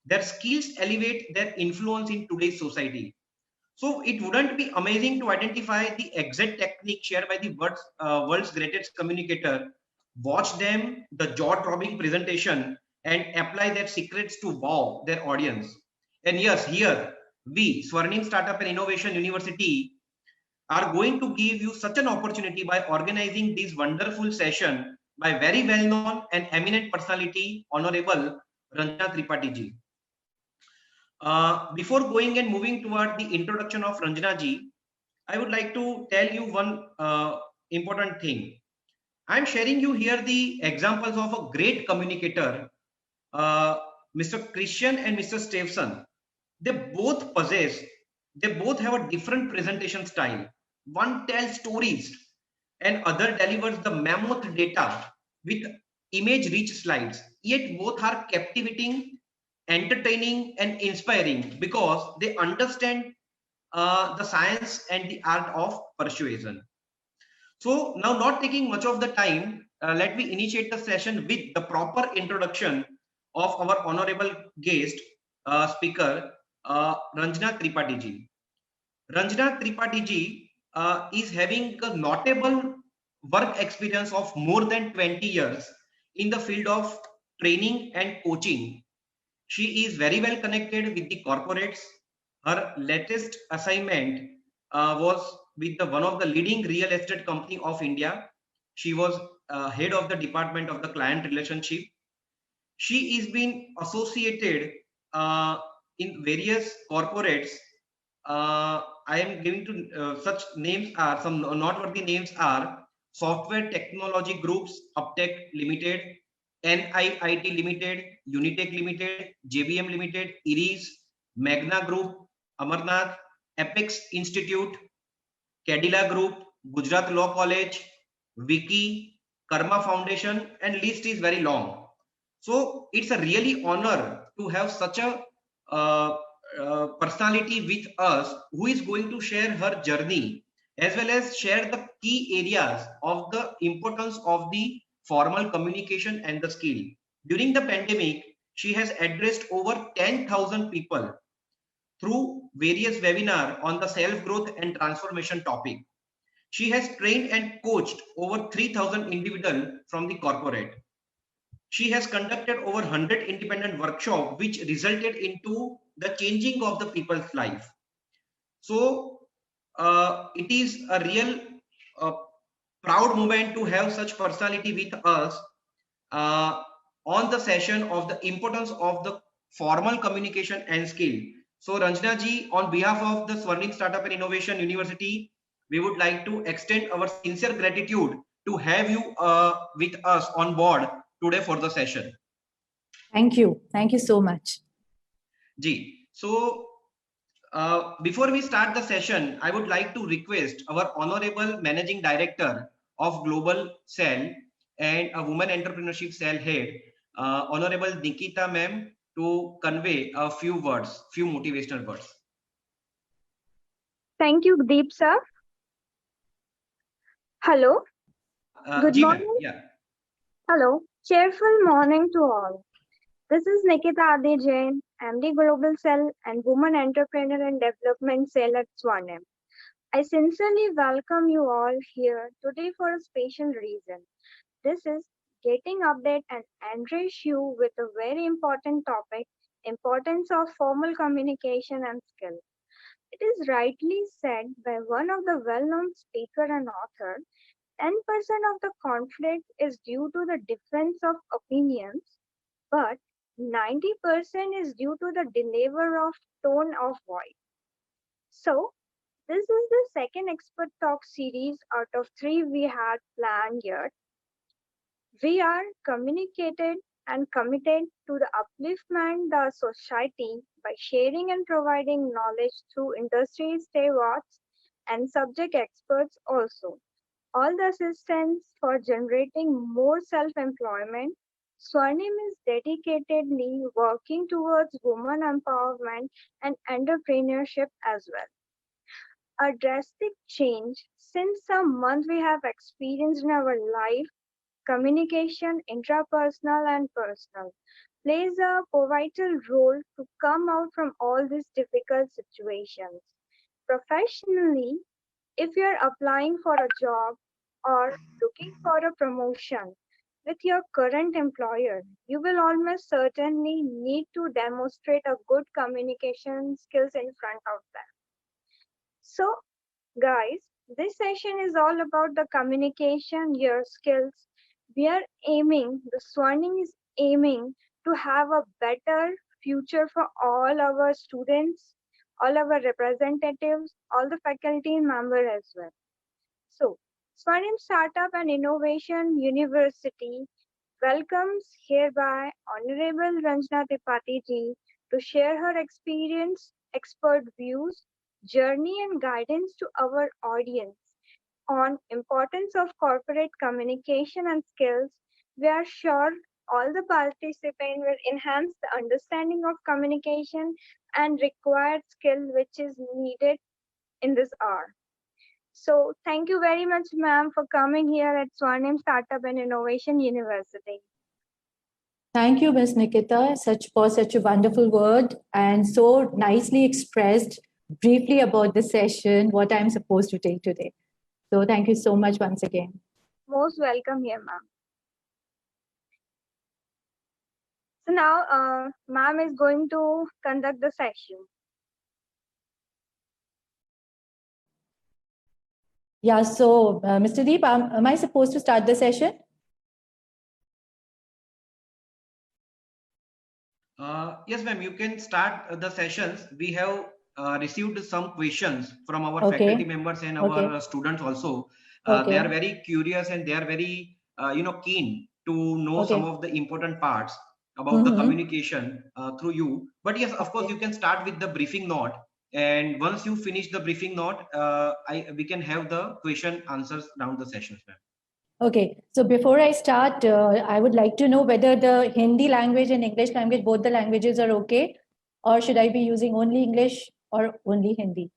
Their skills elevate their influence in today's society. So it wouldn't be amazing to identify the exact technique shared by the world's greatest communicator, watch them, the jaw-dropping presentation, and apply their secrets to wow their audience. And yes, here we, Swarnim Startup and Innovation University, are going to give you such an opportunity by organizing this wonderful session by very well-known and eminent personality, Honorable Ranjana Tripathi ji. Before going and moving toward the introduction of Ranjana ji, I would like to tell you one important thing. I'm sharing you here the examples of a great communicator, uh, Mr. Christian and Mr. Stevenson. They both possess, they both have a different presentation style. One tells stories and other delivers the mammoth data with image rich slides. Yet both are captivating, entertaining, and inspiring because they understand the science and the art of persuasion. So now, not taking much of the time, let me initiate the session with the proper introduction of our honorable guest speaker, Ranjana Tripathi ji. Ranjana Tripathi ji is having a notable work experience of more than 20 years in the field of training and coaching. She is very well connected with the corporates. Her latest assignment was with one of the leading real estate company of India. She was head of the department of the client relationship. She is being associated in various corporates. I am giving to such names are some noteworthy names are Software Technology Groups, Uptech Limited, NIIT Limited, Unitech Limited, JBM Limited, Iris, Magna Group, Amarnath, Apex Institute, Cadila Group, Gujarat Law College, Wiki, Karma Foundation, and list is very long. So it's a really honor to have such a uh, personality with us who is going to share her journey as well as share the key areas of the importance of the formal communication and the skill. During the pandemic, she has addressed over 10,000 people through various webinars on the self-growth and transformation topic. She has trained and coached over 3,000 individuals from the corporate. She has conducted over 100 independent workshops, which resulted into the changing of the people's life. So it is a real uh, proud moment to have such personality with us uh, on the session of the importance of the formal communication and skill. So Ranjana ji, on behalf of the Swarnim Startup and Innovation University, we would like to extend our sincere gratitude to have you with us on board today for the session. Thank you. Thank you so much. Ji, so before we start the session, I would like to request our Honorable Managing Director of Global Cell and a Women Entrepreneurship Cell Head, Honorable Nikita Ma'am, to convey a few words, few motivational words. Thank you, Deep sir. Hello. Good morning. Yeah. Hello. Cheerful morning to all. This is Nikita Adi Jain, MD Global Cell and Women Entrepreneur and Development Cell at Swarnim. I sincerely welcome you all here today for a special reason. This is getting update and enrich you with a very important topic, importance of formal communication and skill. It is rightly said by one of the well-known speaker and author, 10% of the conflict is due to the difference of opinions, but 90% is due to the deliver of tone of voice. So, this is the second expert talk series out of 3 we had planned yet. We are communicated and committed to the upliftment the society by sharing and providing knowledge through industry stewards and subject experts also. All the assistance for generating more self-employment. Swarnim is dedicatedly working towards women empowerment and entrepreneurship as well. A drastic change since the month we have experienced in our life, communication, intrapersonal and personal. plays a pivotal role to come out from all these difficult situations. Professionally, if you're applying for a job or looking for a promotion with your current employer, you will almost certainly need to demonstrate a good communication skills in front of them. So, guys, this session is all about the communication, your skills. The Swarning is aiming to have a better future for all our students, all our representatives, all the faculty members as well. So, Swarnim Startup and Innovation University welcomes hereby Honorable Ranjana Tripathi ji to share her experience, expert views, journey and guidance to our audience on importance of corporate communication and skills. We are sure all the participants will enhance the understanding of communication and required skill which is needed in this hour. So thank you very much, ma'am, for coming here at Swarnim Startup and Innovation University. Thank you, Ms. Nikita, for such a wonderful word and so nicely expressed briefly about the session, what I'm supposed to take today. So thank you so much once again. Most welcome here, ma'am. So now, ma'am is going to conduct the session. Yeah, so Mr. Deep, am I supposed to start the session? Yes, ma'am, you can start the sessions. We have received some questions from our Okay. faculty members and our students also. They are very curious and they are very, keen to know some of the important parts about the communication through you. But yes, of course, you can start with the briefing note. And once you finish the briefing note, we can have the question answers down the sessions, ma'am. Okay, so before I start, I would like to know whether the Hindi language and English language, both the languages are okay, or should I be using only English or only Hindi?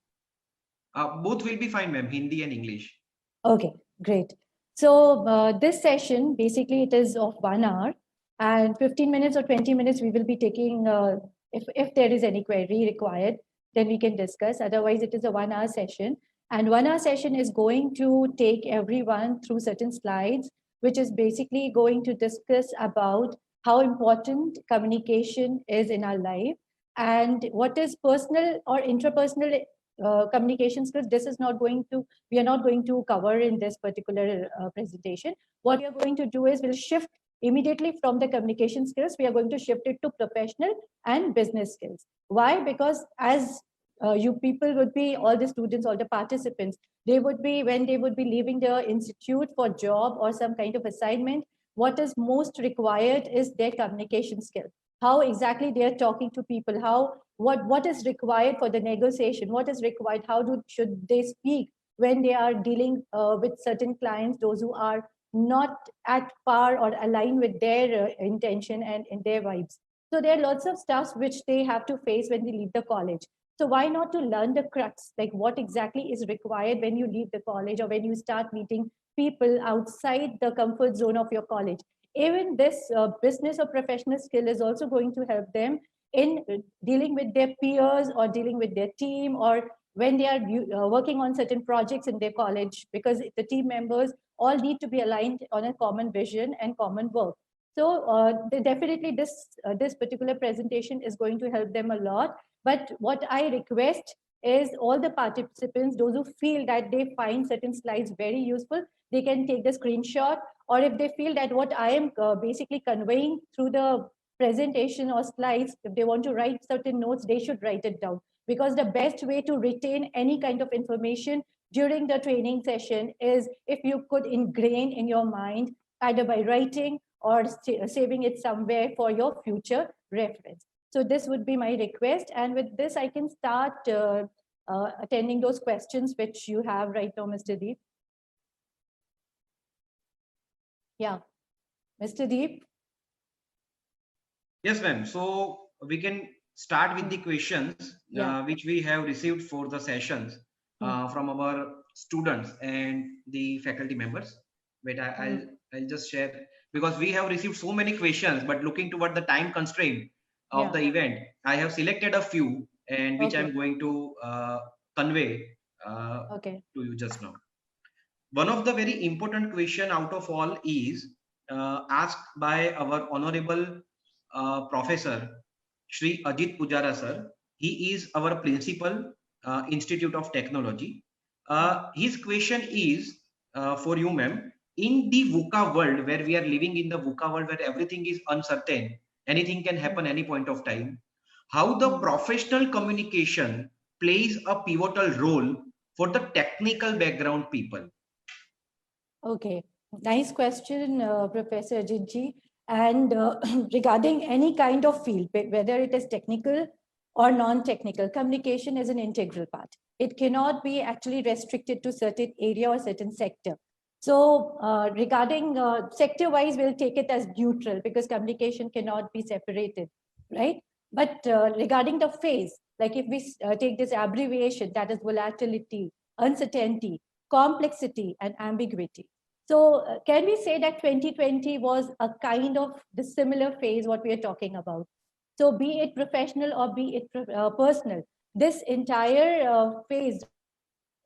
Both will be fine, ma'am, Hindi and English. Okay, great. So this session, basically it is of 1 hour and 15 minutes or 20 minutes we will be taking, if there is any query required, then we can discuss. Otherwise, it is a 1 hour session. And 1 hour session is going to take everyone through certain slides, which is basically going to discuss about how important communication is in our life and what is personal or intrapersonal communication skills. This is not going to, we are not going to cover in this particular presentation. What we are going to do is we'll shift immediately from the communication skills, we are going to shift it to professional and business skills. Why? Because as you people would be, all the students, all the participants, they would be, when they would be leaving the institute for job or some kind of assignment, what is most required is their communication skill. How exactly they are talking to people, how, what is required for the negotiation, what is required, should they speak when they are dealing with certain clients, those who are not at par or aligned with their intention and in their vibes. So there are lots of stuff which they have to face when they leave the college. So why not to learn the crux, like what exactly is required when you leave the college or when you start meeting people outside the comfort zone of your college. Even this business or professional skill is also going to help them in dealing with their peers or dealing with their team, or when they are working on certain projects in their college, because the team members all need to be aligned on a common vision and common work. So definitely this particular presentation is going to help them a lot. But what I request is all the participants, those who feel that they find certain slides very useful, they can take the screenshot, or if they feel that what I am basically conveying through the presentation or slides, if they want to write certain notes, they should write it down. Because the best way to retain any kind of information during the training session is if you could ingrain in your mind, either by writing or saving it somewhere for your future reference. So this would be my request. And with this, I can start attending those questions which you have right now, Mr. Deep. Yeah, Mr. Deep. Yes, ma'am. So we can start with the questions which we have received for the sessions from our students and the faculty members. But I'll just share because we have received so many questions, but looking toward the time constraint of the event, I have selected a few and which I'm going to convey Okay. to you just now. One of the very important question out of all is asked by our honorable professor Shri Ajit Pujara sir. He is our principal, Institute of Technology. His question is for you, ma'am. In the VUCA world, where we are living in the VUCA world, where everything is uncertain, anything can happen any point of time, how the professional communication plays a pivotal role for the technical background people. Okay, nice question, Professor Ajitji. And regarding any kind of field, whether it is technical or non-technical, communication is an integral part. It cannot be actually restricted to certain area or certain sector. So regarding sector-wise, we'll take it as neutral because communication cannot be separated, right? But regarding the phase, like if we take this abbreviation, that is volatility, uncertainty, complexity, and ambiguity. So can we say that 2020 was a kind of the similar phase what we are talking about? So be it professional or be it personal, this entire phase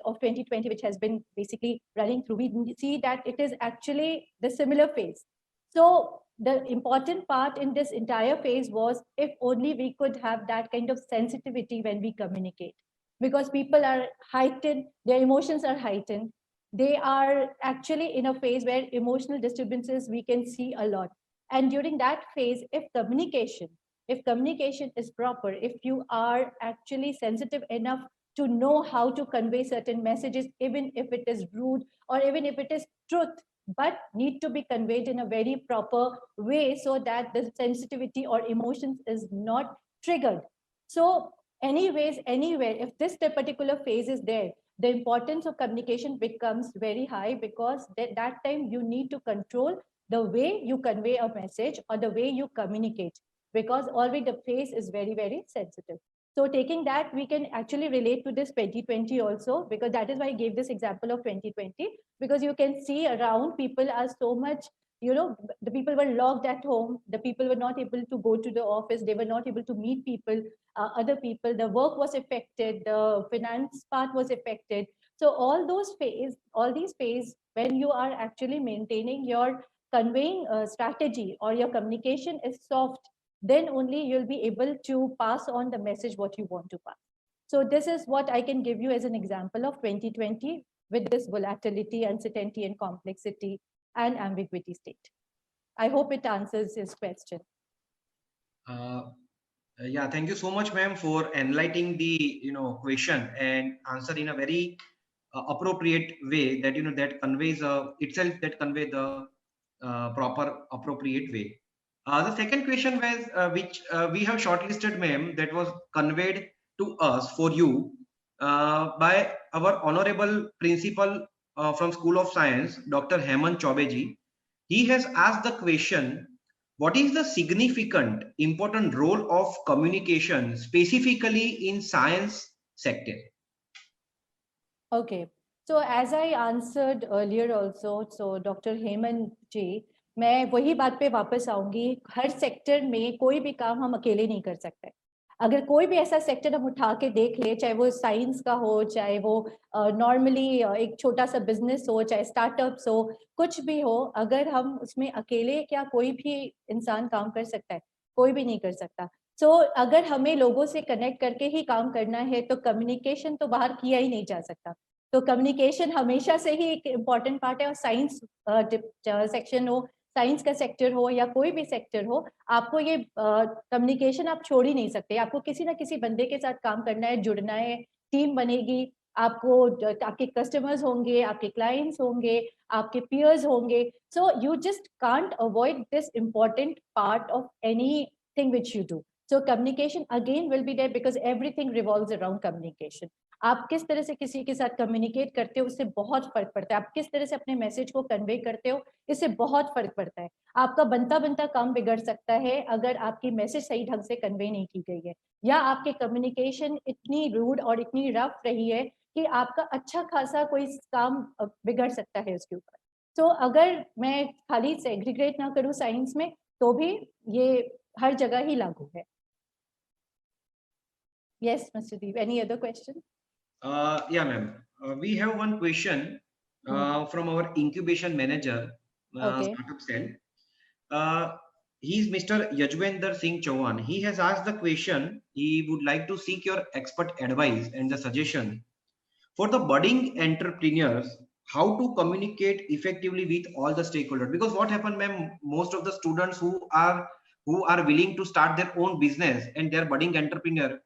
of 2020, which has been basically running through, we see that it is actually the similar phase. So the important part in this entire phase was if only we could have that kind of sensitivity when we communicate, because people are heightened, their emotions are heightened. They are actually in a phase where emotional disturbances we can see a lot. And during that phase, if communication is proper, if you are actually sensitive enough to know how to convey certain messages, even if it is rude or even if it is truth, but need to be conveyed in a very proper way so that the sensitivity or emotions is not triggered. So anyways, anywhere, if this particular phase is there, the importance of communication becomes very high, because at that time you need to control the way you convey a message or the way you communicate, because already the phase is very, very sensitive. So taking that, we can actually relate to this 2020 also, because that is why I gave this example of 2020, because you can see around people are so much, the people were locked at home, the people were not able to go to the office, they were not able to meet people, other people, the work was affected, the finance part was affected. So all these phases, when you are actually maintaining your conveying strategy or your communication is soft, then only you'll be able to pass on the message what you want to pass. So this is what I can give you as an example of 2020 with this volatility, uncertainty, and complexity and ambiguity state. I hope it answers his question. Yeah, thank you so much, ma'am, for enlightening the question and answer in a very appropriate way that that conveys itself, that convey the proper appropriate way. The second question was which we have shortlisted, ma'am, that was conveyed to us for you by our honorable principal from School of Science, Dr. Hemant Chaubeji. He has asked the question, what is the significant important role of communication specifically in science sector? Okay, so as I answered earlier also, so Dr. Hemant ji, मैं वही बात पे वापस आऊंगी, हर sector में कोई भी काम हम अकेले नहीं कर सकते. अगर कोई भी ऐसा सेक्टर हम उठा के देख ले, चाहे वो साइंस का हो, चाहे वो नॉर्मली एक छोटा सा बिजनेस हो, चाहे स्टार्टअप्स हो, कुछ भी हो, अगर हम उसमें अकेले क्या कोई भी इंसान काम कर सकता है? कोई भी नहीं कर सकता. सो अगर हमें लोगों से कनेक्ट करके ही काम करना है तो कम्युनिकेशन तो बाहर किया ही नहीं जा सकता. तो कम्युनिकेशन हमेशा से ही एक इम्पॉर्टेंट पार्ट है. और साइंस सेक्शन हो, साइंस का सेक्टर हो या कोई भी सेक्टर हो, आपको ये कम्युनिकेशन आप छोड़ ही नहीं सकते. आपको किसी ना किसी बंदे के साथ काम करना है, जुड़ना है, टीम बनेगी, आपको आपके कस्टमर्स होंगे, आपके क्लाइंट्स होंगे, आपके पीयर्स होंगे. So you just can't avoid this important part of anything which you do. So communication again will be there because everything revolves around communication. आप किस तरह से किसी के साथ कम्युनिकेट करते हो उससे बहुत फर्क पड़ता है. आप किस तरह से अपने मैसेज को कन्वे करते हो इससे बहुत फर्क पड़ता है. आपका बनता बनता काम बिगड़ सकता है अगर आपकी मैसेज सही ढंग से कन्वे नहीं की गई है, या आपके कम्युनिकेशन इतनी रूड और इतनी रफ रही है कि आपका अच्छा खासा कोई काम बिगड़ सकता है उसके ऊपर. तो अगर मैं खाली सेग्रीगेट ना करूँ साइंस में तो भी ये हर जगह ही लागू है. Yes, Mr. Deep. Any other question? Yeah, ma'am. We have one question from our incubation manager, Okay. startup cell. He's Mr. Yajwender Singh Chauhan. He has asked the question. He would like to seek your expert advice and the suggestion for the budding entrepreneurs, how to communicate effectively with all the stakeholders. Because what happened, ma'am, most of the students who are willing to start their own business and they're budding entrepreneur,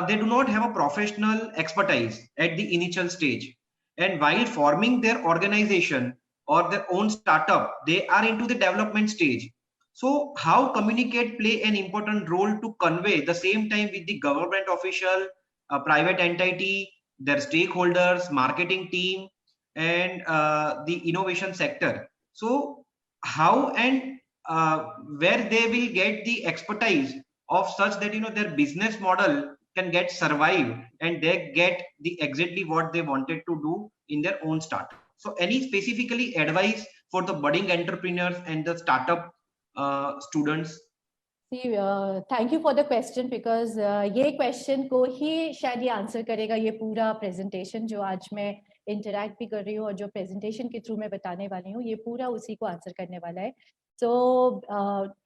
they do not have a professional expertise at the initial stage, and while forming their organization or their own startup, they are into the development stage. So how communicate play an important role to convey the same time with the government official, private entity, their stakeholders, marketing team, and the innovation sector. So how and where they will get the expertise of such that their business model can get survive and they get the exactly what they wanted to do in their own start. So any specifically advice for the budding entrepreneurs and the startup students? See, thank you for the question because ये question को ही शायद ये answer करेगा ये पूरा presentation जो आज मैं interact भी कर रही हूँ और जो presentation के through मैं बताने वाली हूँ ये पूरा उसी को answer करने वाला है. So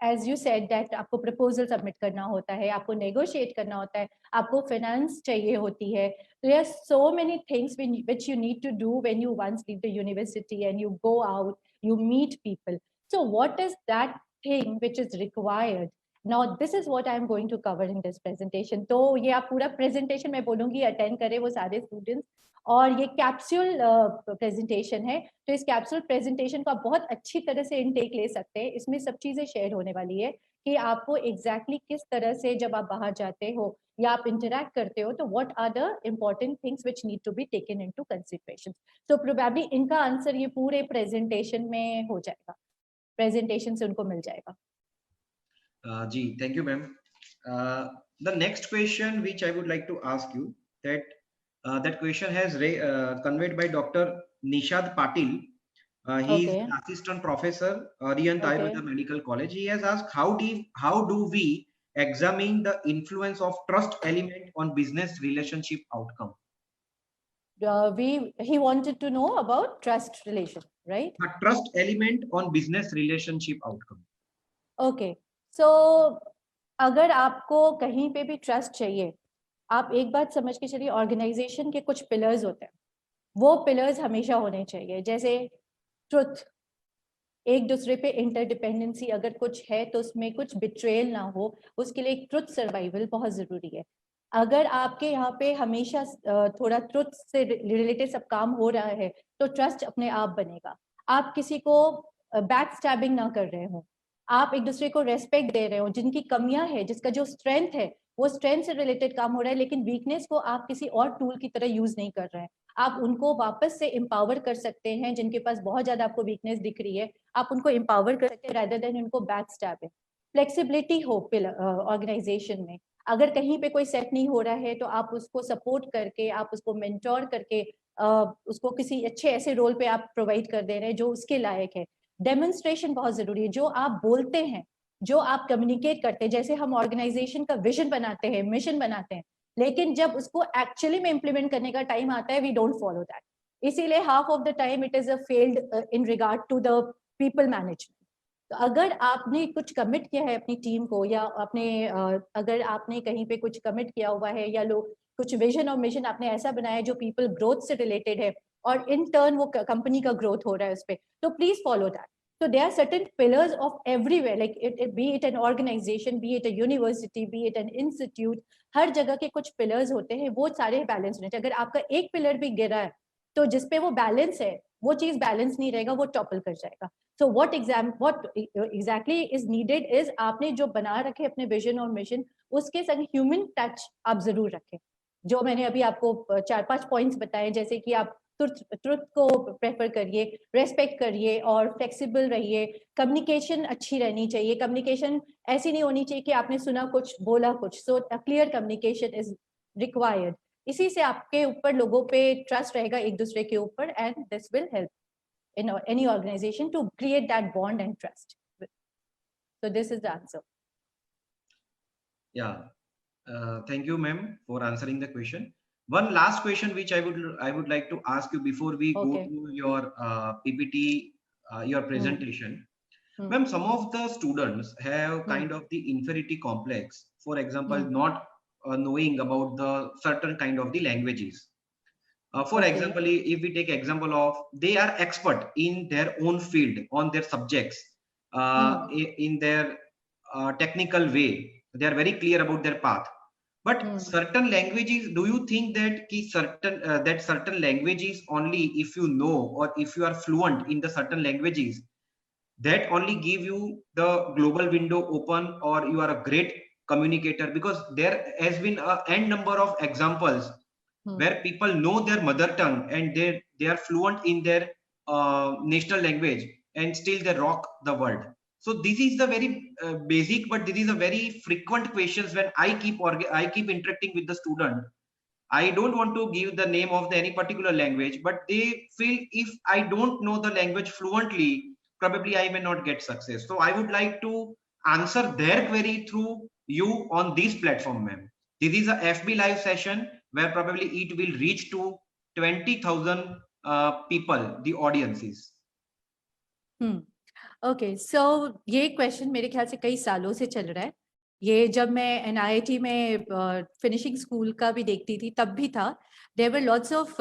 as you said that आपको proposal submit करना होता है, आपको negotiate करना होता है, आपको finance चाहिए होती है. There are so many things which you need to do when you once leave the university and you go out, you meet people. So what is that thing which is required? Now this is what I am going to cover in this presentation. तो ये आप पूरा presentation मैं बोलूँगी attend करें वो सारे students और ये कैप्सूल प्रेजेंटेशन है तो इस कैप्सूल प्रेजेंटेशन को आप बहुत अच्छी तरह से इनटेक ले सकते हैं. इसमें सब चीजें शेयर होने वाली है कि आपको एग्जैक्टली किस तरह से जब आप बाहर जाते हो या आप इंटरैक्ट करते हो तो what are the important things which need to be taken into consideration. So probably इनका आंसर ये पूरे प्रेजेंटेशन में हो जाएगा, प्रेजेंटेशन से उनको मिल जाएगा. Ji, thank you, ma'am. The next question which I would like to ask you that question has conveyed by Dr. Nishad Patil. He is an assistant professor, Arihant Ayurveda Medical College. He has asked how do we examine the influence of trust element on business relationship outcome? He wanted to know about trust relation, right? A trust element on business relationship outcome. Okay. So अगर आपको कहीं पे भी trust चाहिए, आप एक बात समझ के चलिए ऑर्गेनाइजेशन के कुछ पिलर्स होते हैं, वो पिलर्स हमेशा होने चाहिए. जैसे ट्रुथ, एक दूसरे पे इंटरडिपेंडेंसी अगर कुछ है तो उसमें कुछ बिट्रेयल ना हो, उसके लिए एक ट्रुथ सर्वाइवल बहुत जरूरी है. अगर आपके यहाँ पे हमेशा थोड़ा ट्रुथ से रिलेटेड सब काम हो रहा है तो ट्रस्ट अपने आप बनेगा. आप किसी को बैक स्टैबिंग ना कर रहे हो, आप एक दूसरे को रेस्पेक्ट दे रहे हो, जिनकी कमियां है, जिसका जो स्ट्रेंथ है वो स्ट्रेंथ से रिलेटेड काम हो रहा है, लेकिन वीकनेस को आप किसी और टूल की तरह यूज नहीं कर रहे हैं. आप उनको वापस से एम्पावर कर सकते हैं. जिनके पास बहुत ज्यादा आपको वीकनेस दिख रही है आप उनको एम्पावर कर सकते हैं रादर देन उनको बैक स्टैब है. फ्लेक्सिबिलिटी हो ऑर्गेनाइजेशन में, अगर कहीं पे कोई सेट नहीं हो रहा है तो आप उसको सपोर्ट करके, आप उसको मेंटोर करके उसको किसी अच्छे ऐसे रोल पे आप प्रोवाइड कर दे रहे हैं जो उसके लायक है. डेमोन्स्ट्रेशन बहुत जरूरी है. जो आप बोलते हैं, जो आप कम्युनिकेट करते हैं, जैसे हम ऑर्गेनाइजेशन का विजन बनाते हैं, मिशन बनाते हैं, लेकिन जब उसको एक्चुअली में इम्प्लीमेंट करने का टाइम आता है वी डोंट फॉलो दैट. इसीलिए half of the time it is a failed in regard to the people management. तो अगर आपने कुछ कमिट किया है अपनी टीम को या अपने अगर आपने कहीं पे कुछ कमिट किया हुआ है या लोग कुछ विजन और मिशन आपने ऐसा बनाया है जो पीपल ग्रोथ से रिलेटेड है और इन टर्न वो कंपनी का ग्रोथ हो रहा है उस पर, तो please follow that. So there are certain pillars of everywhere, like be it an organization, be it a university, be it an institute, हर जगह के कुछ pillars होते हैं, वो सारे बैलेंस होने चाहिए. अगर आपका एक पिलर भी गिरा है तो जिसपे वो बैलेंस है वो चीज बैलेंस नहीं रहेगा, वो टॉपल कर जाएगा. So what exactly is needed is आपने जो बना रखे अपने विजन और मिशन उसके संग ह्यूमन टच आप जरूर रखें. जो मैंने अभी आपको 4-5 पॉइंट्स बताए, जैसे कि आप ट्रुथ को प्रेफर करिए, रेस्पेक्ट करिए और फ्लेक्सिबल रहिए. कम्युनिकेशन अच्छी रहनी चाहिए. कम्युनिकेशन ऐसी नहीं होनी चाहिए कि आपने सुना कुछ बोला कुछ. So clear communication is required. इसी से आपके ऊपर लोगों पे ट्रस्ट रहेगा एक दूसरे के ऊपर and this will help. in any organization to create that bond and trust. So this is the answer. Yeah, thank you, ma'am, for answering the question. One last question which I would like to ask you before we go Okay. to your PPT, your presentation. Ma'am, some of the students have kind of the inferiority complex. For example, not knowing about the certain kind of the languages. For Okay. example, if we take example of they are expert in their own field on their subjects, in their technical way, they are very clear about their path. But certain languages, do you think that certain languages only if you know or if you are fluent in the certain languages, that only give you the global window open, or you are a great communicator? Because there has been a n number of examples where people know their mother tongue and they are fluent in their national language and still they rock the world. So this is the very basic, but this is a very frequent questions when I keep interacting with the student. I don't want to give the name of any particular language, but they feel if I don't know the language fluently, probably I may not get success. So I would like to answer their query through you on this platform, ma'am. This is a FB live session where probably it will reach to 20,000 people, the audiences. Okay so ये question मेरे ख्याल से कई सालों से चल रहा है. ये जब मैं NIT में फिनिशिंग स्कूल का भी देखती थी तब भी था. There were lots of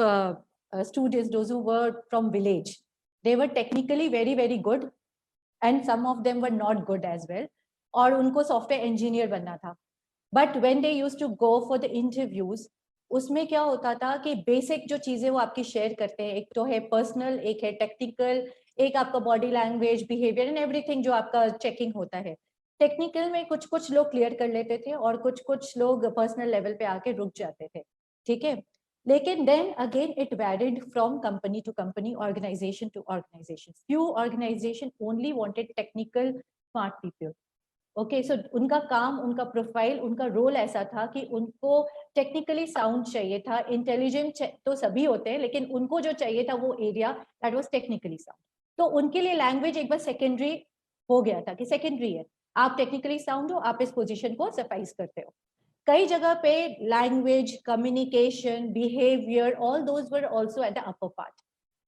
students those who were from village. They were technically very very good and some of them were not good as well, और उनको सॉफ्टवेयर इंजीनियर बनना था. But when they used to go for the interviews, उसमें क्या होता था कि basic जो चीजें वो आपकी शेयर करते हैं, एक तो है पर्सनल, एक है टेक्निकल, एक आपका body language, behaviour and everything जो आपका चेकिंग होता है. टेक्निकल में कुछ कुछ लोग क्लियर कर लेते थे और कुछ कुछ लोग पर्सनल लेवल पे आके रुक जाते थे. ठीक है, लेकिन then again it varied from company to company, organisation to organisation. Few organisation only wanted technical smart people. Okay, so उनका काम, उनका प्रोफाइल, उनका रोल ऐसा था कि उनको टेक्निकली साउंड चाहिए था. इंटेलिजेंट तो सभी होते हैं, लेकिन उनको जो चाहिए था वो area that was technically sound. तो उनके लिए लैंग्वेज एक बार सेकेंडरी हो गया था कि सेकेंडरी है, आप टेक्निकली साउंड हो, आप इस पोजीशन को सफाइज करते हो. कई जगह पे language, communication, behaviour, all those were also at the upper part.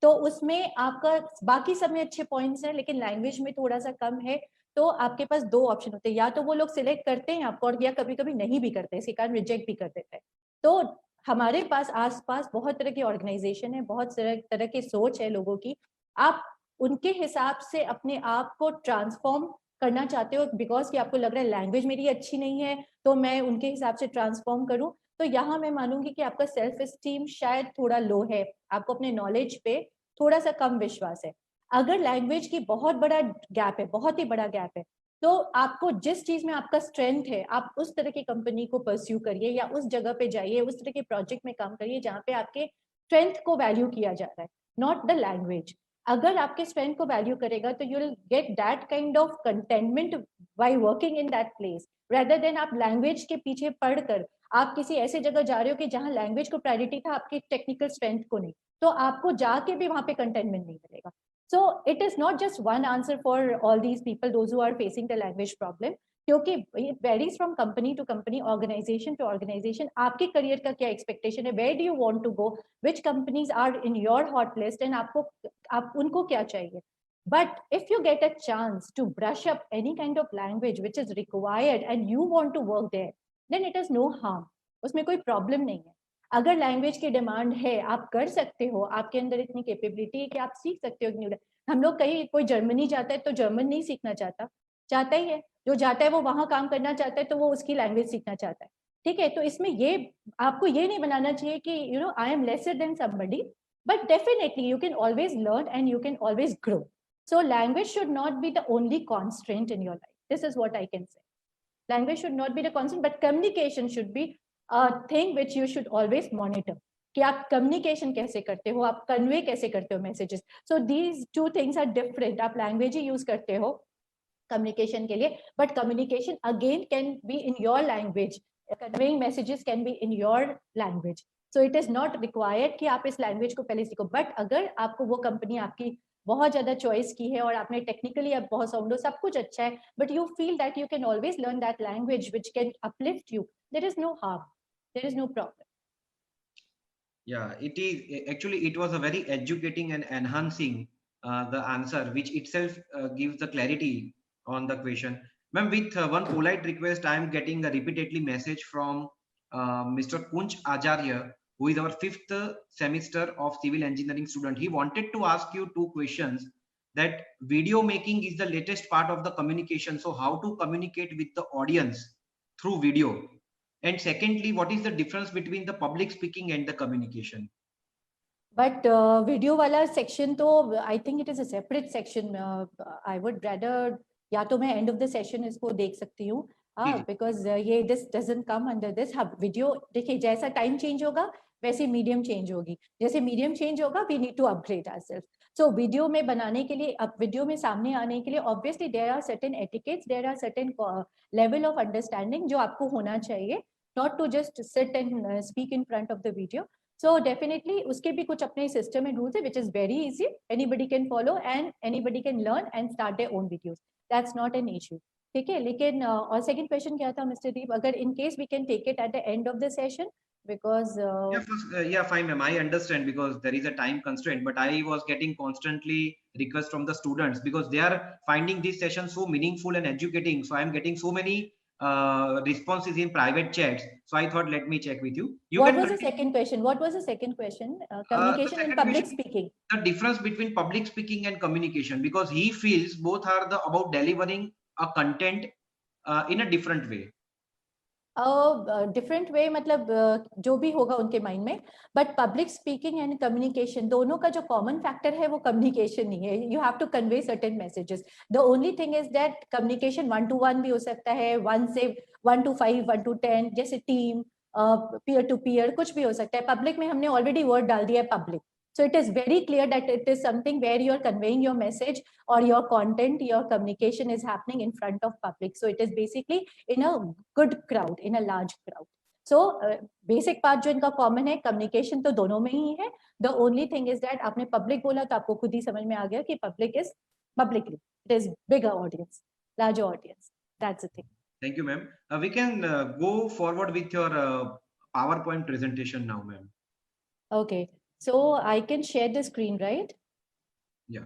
तो उसमें आपका बाकी सब में अच्छे पॉइंट्स हैं, लेकिन लैंग्वेज में थोड़ा सा कम है. तो आपके पास दो ऑप्शन होते हैं, या तो वो लोग सिलेक्ट करते हैं आपको, और या कभी कभी नहीं भी करते, इसके कारण रिजेक्ट भी कर देते हैं. तो हमारे पास आसपास बहुत तरह की ऑर्गेनाइजेशन है, बहुत तरह की सोच है लोगों की. आप उनके हिसाब से अपने आप को ट्रांसफॉर्म करना चाहते हो, बिकॉज कि आपको लग रहा है लैंग्वेज मेरी अच्छी नहीं है तो मैं उनके हिसाब से ट्रांसफॉर्म करूं. तो यहाँ मैं मानूंगी कि आपका सेल्फ एस्टीम शायद थोड़ा लो है, आपको अपने नॉलेज पे थोड़ा सा कम विश्वास है. अगर लैंग्वेज की बहुत बड़ा गैप है, बहुत ही बड़ा गैप है, तो आपको जिस चीज में आपका स्ट्रेंथ है, आप उस तरह की कंपनी को परस्यू करिए, या उस जगह पे जाइए, उस तरह के प्रोजेक्ट में काम करिए जहाँ पे आपके स्ट्रेंथ को वैल्यू किया जा रहा है, नॉट द लैंग्वेज. अगर आपके स्ट्रेंथ को वैल्यू करेगा तो you will get that kind of containment by working in that place, rather than आप लैंग्वेज के पीछे पढ़कर आप किसी ऐसे जगह जा रहे हो कि जहाँ लैंग्वेज को प्रायोरिटी था, आपकी टेक्निकल स्ट्रेंथ को नहीं, तो आपको जाके भी वहां पे कंटेनमेंट नहीं मिलेगा. So it is not just one answer for all these people, those who are facing the language problem, क्योंकि it varies from company to company, organization to organization. आपके करियर का क्या एक्सपेक्टेशन है, where do you want to go, which companies are in your hot list, and आप उनको क्या चाहिए. But if you get a chance to brush up any kind of language which is required and you want to work there, then it is no harm. उसमें कोई problem नहीं है. अगर language की डिमांड है, आप कर सकते हो, आपके अंदर इतनी कैपेबिलिटी है कि आप सीख सकते हो. हम लोग कहीं कोई जर्मनी जाता है तो जर्मन नहीं सीखना चाहता, चाहता ही है. जो जाता है वो वहां काम करना चाहता है, तो वो उसकी लैंग्वेज सीखना चाहता है. ठीक है, तो इसमें ये आपको ये नहीं बनाना चाहिए कि you know I am lesser than somebody, but definitely you can always learn and you can always grow. So language should not be the only constraint in your life. This is what I can say. Language should not be the constraint, but communication should be a thing which you should always monitor, कि आप communication कैसे करते हो, आप convey कैसे करते हो messages. So these two things are different. आप लैंग्वेज ही यूज करते हो कम्युनिकेशन के लिए, but communication again can be in your language, conveying messages can be in your language. So it is not required कि आप इस लैंग्वेज को पहले सीखो. बट अगर आपको वो कंपनी आपकी बहुत ज्यादा चॉइस की है और आपने टेक्निकली अब बहुत साउंड हो, सब कुछ अच्छा है, but you feel that you can always learn that language which can uplift you, there is no harm, there is no problem. Yeah, it is actually it was a very educating and enhancing the answer, which itself gives the clarity on the question. Ma'am, with one polite request, I am getting a repeatedly message from Mr. Kunch Acharya, who is our fifth semester of civil engineering student. He wanted to ask you two questions. That video making is the latest part of the communication. So, how to communicate with the audience through video? And secondly, what is the difference between the public speaking and the communication? But video वाला section तो I think it is a separate section. I would rather या तो मैं end of the session इसको देख सकती हूँ, because ये this doesn't come under this. हाँ, वीडियो देखिए, जैसा टाइम चेंज होगा वैसे मीडियम चेंज होगी, जैसे मीडियम चेंज होगा we need to upgrade ourselves. So video में बनाने के लिए, अब वीडियो में सामने आने के लिए obviously there are certain etiquettes, there are certain level of understanding जो आपको होना चाहिए, not to just sit and speak in front of the video. So definitely उसके भी कुछ अपने system and rules है, which is very easy. Anybody can follow and anybody can learn and start their own videos. That's not an issue. ठीक है, लेकिन और second question क्या था Mr. Deep? अगर in case we can take it at the end of the session, because yeah, fine, ma'am. I understand because there is a time constraint, but I was getting constantly requests from the students because they are finding this session so meaningful and educating. So I am getting so many responses in private chats. So I thought, let me check with you. What was the second question? What was the second question? Communication and public speaking. The difference between public speaking and communication, because he feels both are about delivering a content in a different way. Different way, मतलब जो भी होगा उनके mind में, but public speaking and communication दोनों का जो common factor है वो कम्युनिकेशन ही है. You have to convey certain messages. The only thing is that communication 1-to-1 भी हो सकता है, 1-to-5, 1-to-10, जैसे टीम, पीयर टू पीयर, कुछ भी हो सकता है. पब्लिक में हमने ऑलरेडी वर्ड डाल दिया है public. So it is very clear that it is something where you are conveying your message or your content, your communication is happening in front of public. So it is basically in a good crowd, in a large crowd. So basic part जो इनका common है, communication तो दोनों में ही है. The only thing is that आपने public बोला तो आपको खुद ही समझ में आ गया कि public is publicly. It is bigger audience, larger audience. That's the thing. Thank you, ma'am. We can go forward with your PowerPoint presentation now, ma'am. Okay. So I can share the screen, right? Yeah.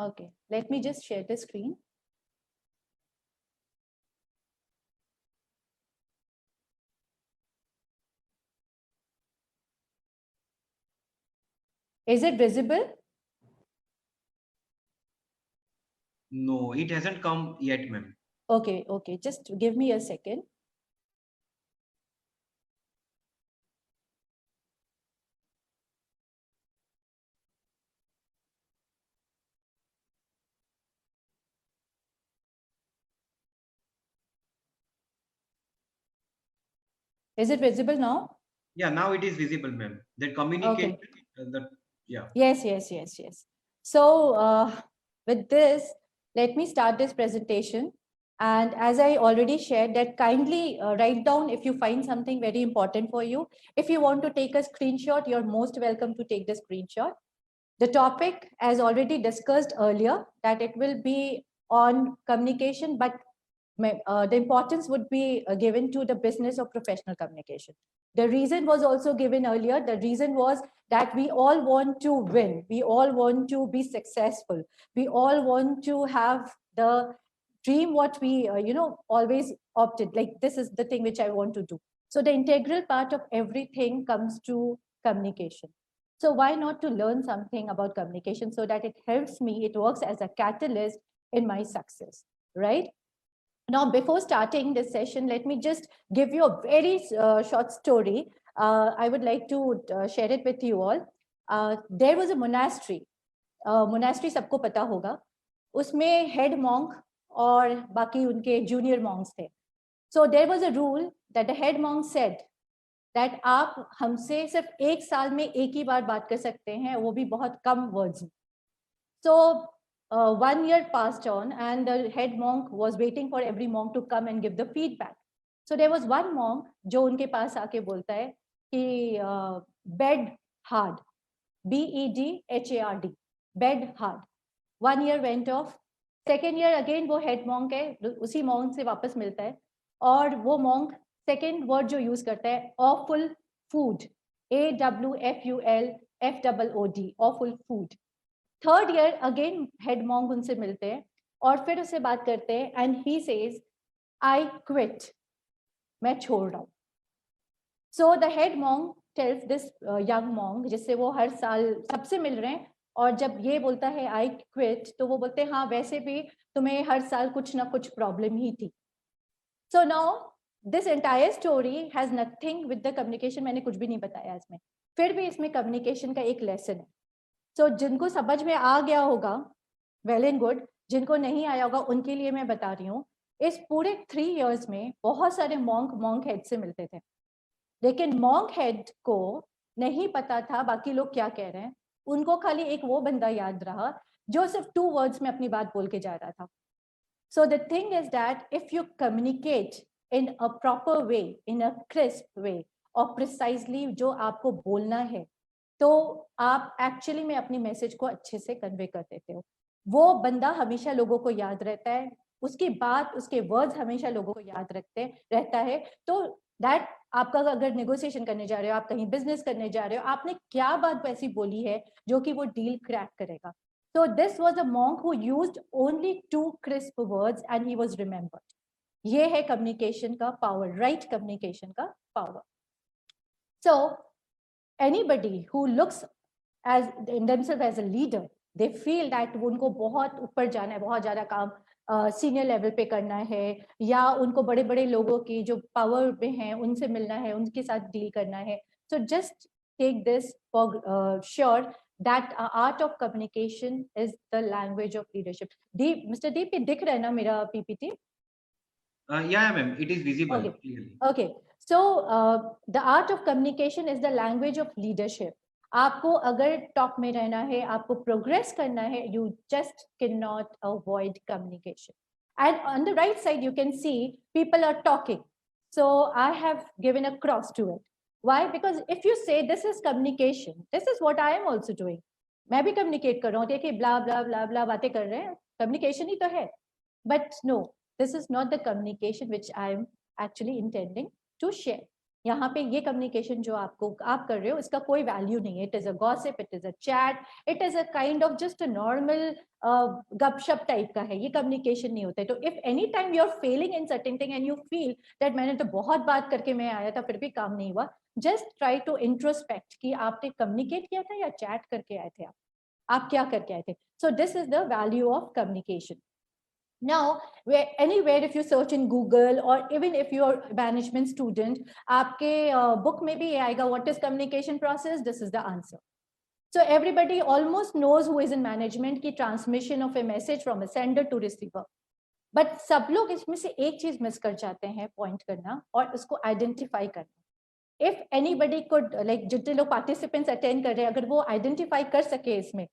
Okay, let me just share the screen. Is it visible? No, it hasn't come yet, ma'am. Okay, okay, just give me a second. Is it visible now? Yeah, now it is visible, ma'am. That communicate. Okay. Yeah. Yes. So with this, let me start this presentation. And as I already shared, that kindly write down if you find something very important for you. If you want to take a screenshot, you're most welcome to take the screenshot. The topic, as already discussed earlier, that it will be on communication, but the importance would be given to the business of professional communication. The reason was also given earlier. The reason was that we all want to win. We all want to be successful. We all want to have the dream what we, always opted, like this is the thing which I want to do. So the integral part of everything comes to communication. So why not to learn something about communication so that it helps me, it works as a catalyst in my success, right? Now, before starting this session, let me just give you a very short story. I would like to share it with you all. There was a monastery. Monastery सबको पता होगा. उसमें head monk और बाकी उनके junior monks थे. So there was a rule that the head monk said that आप हमसे सिर्फ एक साल में एक ही बार बात कर सकते हैं, वो भी बहुत कम words में. So 1 year passed on and the head monk was waiting for every monk to come and give the feedback. So there was one monk जो उनके पास आके बोलता है कि bed hard, BEDHARD, bed hard. 1 year went off. Second year again वो head monk है, उसी monk से वापस मिलता है, और वो monk second word जो use करता है awful food, AWFULFOOD, awful food. Third year again head monk उनसे मिलते हैं और फिर उससे बात करते हैं and he says I quit, मैं छोड़ रहा हूँ. So the head monk tells this young monk जिससे वो हर साल सबसे मिल रहे हैं, और जब ये बोलता है I quit, तो वो बोलते हैं हाँ वैसे भी तुम्हें हर साल कुछ ना कुछ प्रॉब्लम ही थी. So now this entire story has nothing with the communication, मैंने कुछ भी नहीं बताया इसमें, फिर भी इसमें communication का एक लेसन है. So जिनको समझ में आ गया होगा well and good, जिनको नहीं आया होगा उनके लिए मैं बता रही हूँ. इस पूरे 3 years में बहुत सारे monk head से मिलते थे, लेकिन monk head को नहीं पता था बाकी लोग क्या कह रहे हैं. उनको खाली एक वो बंदा याद रहा जो सिर्फ 2 words में अपनी बात बोल के जा रहा था. So the thing is that if you communicate in a proper way, in a crisp way, और precisely जो आपको बोलना है, तो आप एक्चुअली में अपनी मैसेज को अच्छे से कन्वे कर देते हो. वो बंदा हमेशा लोगों को याद रहता है, उसकी बात, उसके वर्ड्स हमेशा लोगों को याद रहता है. तो दैट आपका अगर नेगोशिएशन करने जा रहे हो, आप कहीं बिजनेस करने जा रहे हो, आपने क्या बात वैसी बोली है जो कि वो डील क्रैक करेगा. So this was a monk who used only 2 crisp words and he was remembered. ये है communication का power, right communication का power. So anybody who looks as in themselves as a leader, they feel that उनको बहुत ऊपर जाना है, बहुत ज़्यादा काम सीनियर लेवल पे करना है, या उनको बड़े बड़े लोगों की जो पावर में हैं उनसे मिलना है, उनके साथ डील करना है. So just take this for sure that art of communication is the language of leadership. Deep, Mr. Deep, ये दिख रहा है ना मेरा PPT? Yeah, ma'am, it is visible. Okay. Clearly. Okay. So the art of communication is the language of leadership. आपको अगर top में रहना है, आपको प्रोग्रेस करना है, you just cannot avoid communication. And on the right side, you can see people are talking. So I have given a cross to it. Why? Because if you say this is communication, this is what I am also doing. मैं भी communicate कर रहा हूँ, देखिए blah blah blah blah बातें कर रहे हैं, communication ही तो है. But no, this is not the communication which I am actually intending to share. यहाँ पे ये communication जो आप कर रहे हो, इसका कोई value नहीं है. It is a gossip, it is a chat, it is a kind of just a normal गपशप type का है. ये communication नहीं होता है. तो if any time you are failing in certain thing and you feel that मैंने तो बहुत बात करके मैं आया था फिर भी काम नहीं हुआ, just try to introspect कि आपने communicate किया था या chat करके आए थे आप क्या करके आए थे. So this is the value of communication. Now, anywhere if you search in Google or even if you're a management student, आपके book में भी ये आएगा what is communication process, this is the answer. So everybody almost knows who is in management की transmission of a message from a sender to receiver. But सब लोग इसमें से एक चीज मिस कर जाते हैं point करना और उसको identify करना. If anybody could like जितने लोग participants attend कर रहे हैं अगर वो identify कर सके इसमें,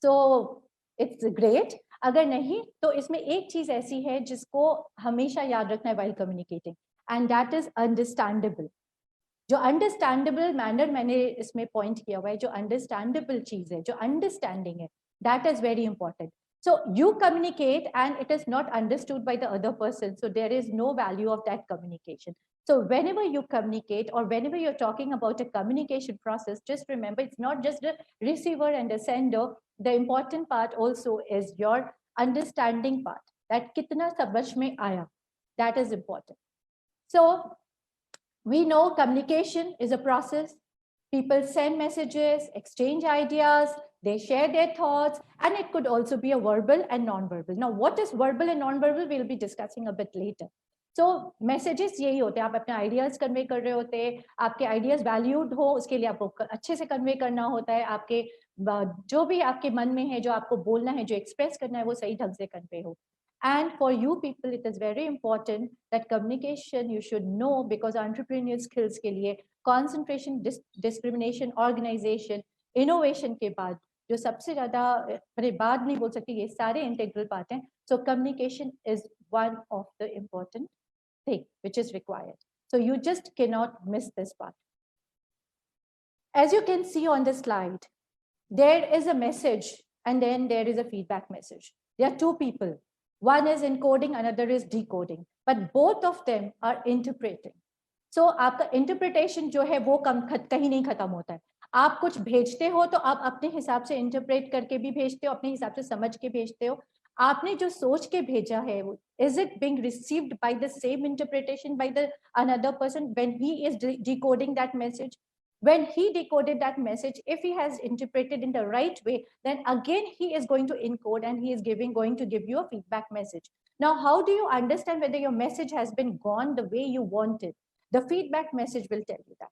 so it's great. अगर नहीं तो इसमें एक चीज ऐसी है जिसको हमेशा याद रखना है while communicating, and that is understandable. जो understandable manner मैंने इसमें point किया हुआ है, जो understandable चीज है, जो understanding है, that is very important. So you communicate and it is not understood by the other person, so there is no value of that communication. So whenever you communicate or whenever you're talking about a communication process, just remember it's not just the receiver and the sender. The important part also is your understanding part. That kitna samajh mein aaya, that is important. So we know communication is a process. People send messages, exchange ideas, they share their thoughts, and it could also be a verbal and non-verbal. Now, what is verbal and non-verbal? We'll be discussing a bit later. So messages यही होते हैं, आप अपने ideas convey कर रहे होते हैं, आपके ideas valued हो, उसके लिए आपको अच्छे से convey करना होता है, आपके जो भी आपके मन में है, जो आपको बोलना है, जो express करना है, वो सही ढंग से convey हो. And for you people, it is very important that communication you should know, because entrepreneurial skills के लिए concentration, discrimination, organization, innovation के बाद जो सबसे ज़्यादा मैंने बाद नहीं बोल सकती, ये सारे integral part हैं. So communication is one of the important thing which is required. So you just cannot miss this part. As you can see on the slide, there is a message and then there is a feedback message. There are two people. One is encoding, another is decoding, but both of them are interpreting. So आपका interpretation जो है वो कहीं नहीं खत्म होता है. आप कुछ भेजते हो तो आप अपने हिसाब से इंटरप्रेट करके भी भेजते हो, अपने हिसाब से समझ के भेजते हो. आपने जो सोच के भेजा है, is it being received by the same interpretation by the another person when he is decoding that message? When he decoded that message, if he has interpreted in the right way, then again he is going to encode and he is going to give you a feedback message. Now, how do you understand whether your message has been gone the way you wanted? The feedback message will tell you that.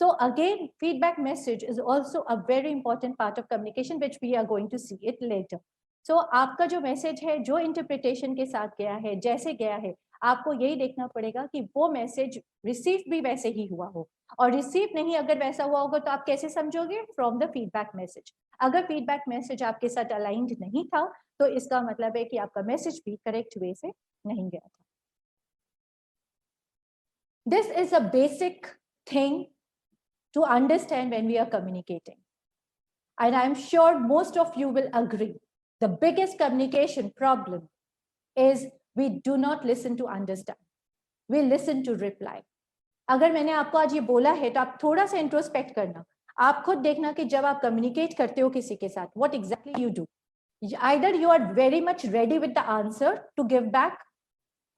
So again, feedback message is also a very important part of communication, which we are going to see it later. So आपका जो message है, जो interpretation के साथ गया है, जैसे गया है, आपको यही देखना पड़ेगा कि वो मैसेज रिसीव भी वैसे ही हुआ हो. और रिसीव नहीं अगर वैसा हुआ होगा तो आप कैसे समझोगे? From the feedback message. अगर फीडबैक मैसेज आपके साथ अलाइंड नहीं था तो इसका मतलब है कि आपका मैसेज भी करेक्ट वे से नहीं गया था. This is a basic thing to understand when we are communicating. And I'm sure most of you will agree. The biggest communication problem is we do not listen to understand. We listen to reply. अगर मैंने आपको आज ये बोला है तो आप थोड़ा सा इंट्रोस्पेक्ट करना. आप खुद देखना कि जब आप कम्युनिकेट करते हो किसी के साथ, what exactly you do. Either you are very much ready with the answer to give back,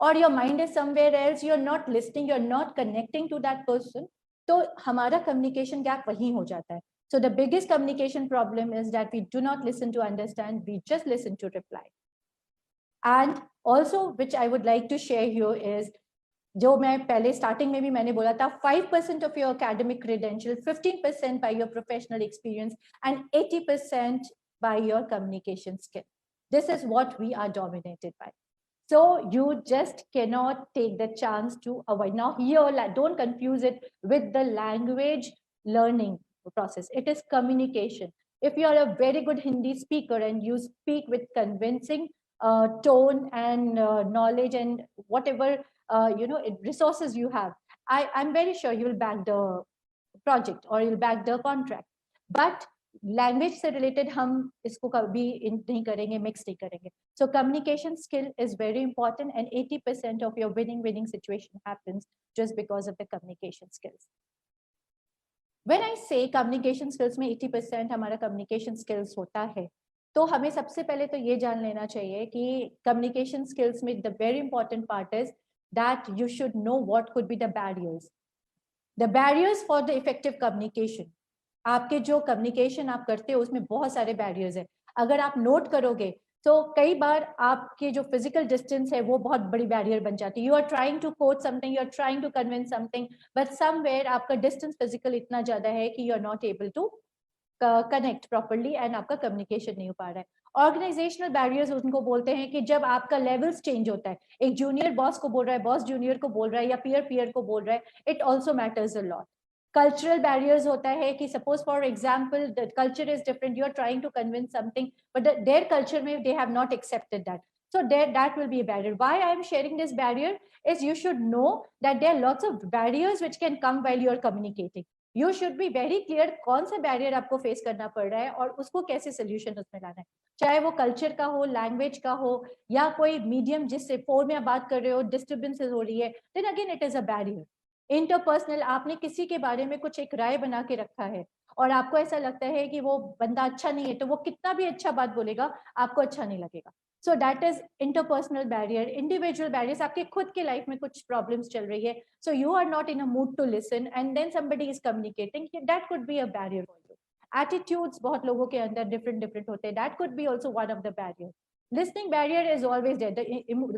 or your mind is somewhere else, you're not listening, you're not connecting to that person. तो हमारा communication gap वहीं हो जाता है. So the biggest communication problem is that we do not listen to understand, we just listen to reply. And also, which I would like to share here is, जो मैं पहले starting में भी मैंने बोला था, 5% of your academic credential, 15% by your professional experience, and 80% by your communication skill. This is what we are dominated by. So you just cannot take the chance to avoid. Now here, don't confuse it with the language learning process. It is communication. If you are a very good Hindi speaker and you speak with convincing tone and knowledge and whatever resources you have, I'm very sure you will back the project or you'll back the contract. But language से related हम इसको कभी नहीं करेंगे, mix नहीं करेंगे. So communication skill is very important and 80% of your winning situation happens just because of the communication skills. When I से communication skills में 80% हमारा कम्युनिकेशन स्किल्स होता है, तो हमें सबसे पहले तो ये जान लेना चाहिए कि कम्युनिकेशन स्किल्स में the very important part is that you should know what could be the barriers. The barriers for the effective communication. आपके जो कम्युनिकेशन आप करते हो उसमें बहुत सारे बैरियर्स हैं. अगर आप नोट करोगे तो कई बार आपके जो फिजिकल डिस्टेंस है वो बहुत बड़ी बैरियर बन जाती है. You are trying to quote something, you are trying to convince something, but somewhere आपका डिस्टेंस फिजिकल इतना ज्यादा है कि you are not able to connect properly and आपका कम्युनिकेशन नहीं हो पा रहा है. ऑर्गेनाइजेशनल बैरियर्स उनको बोलते हैं कि जब आपका लेवल्स चेंज होता है, एक जूनियर बॉस को बोल रहा है, बॉस जूनियर को बोल रहा है, या पीयर को बोल रहा है, it also matters a lot. Cultural barriers होता है कि suppose for example the culture is different, you are trying to convince something but their culture में they have not accepted that, so that will be a barrier. Why I am sharing this barrier is you should know that there are lots of barriers which can come while you are communicating. You should be very clear कौन सा barrier आपको face करना पड़ रहा है और उसको कैसे solution उसमें लाना है, चाहे वो culture का हो, language का हो, या कोई medium जिससे phone में आप बात कर रहे हो disturbances हो रही है, then again it is a barrier. Interpersonal, आपने किसी के बारे में कुछ एक राय बना के रखा है और आपको ऐसा लगता है कि वो बंदा अच्छा नहीं है, तो वो कितना भी अच्छा बात बोलेगा आपको अच्छा नहीं लगेगा. So that is interpersonal barrier. Individual barriers, आपके खुद के लाइफ में कुछ प्रॉब्लम्स चल रही है, so you are not in a mood to listen and then somebody is communicating, that could be a barrier also. Attitudes बहुत लोगों के अंदर डिफरेंट होते हैं, that could be also one of the barrier. Listening barrier is always there. The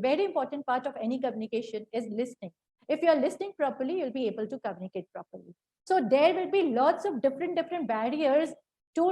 very important part of any communication is listening. If you are listening properly, you'll be able to communicate properly. So there will be lots of different barriers to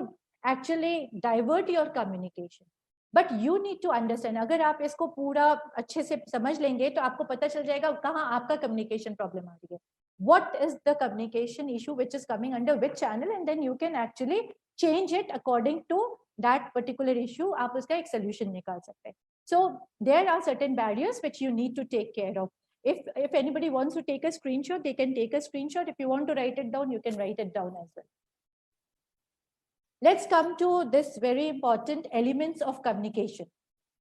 actually divert your communication. But you need to understand, अगर आप इसको पूरा अच्छे से समझ लेंगे तो आपको पता चल जाएगा कहाँ आपका communication problem आ रही है. What is the communication issue which is coming under which channel, and then you can actually change it according to that particular issue. आप उसका एक solution निकाल सकते हैं. So there are certain barriers which you need to take care of. If anybody wants to take a screenshot, they can take a screenshot. If you want to write it down, you can write it down as well. Let's come to this very important elements of communication.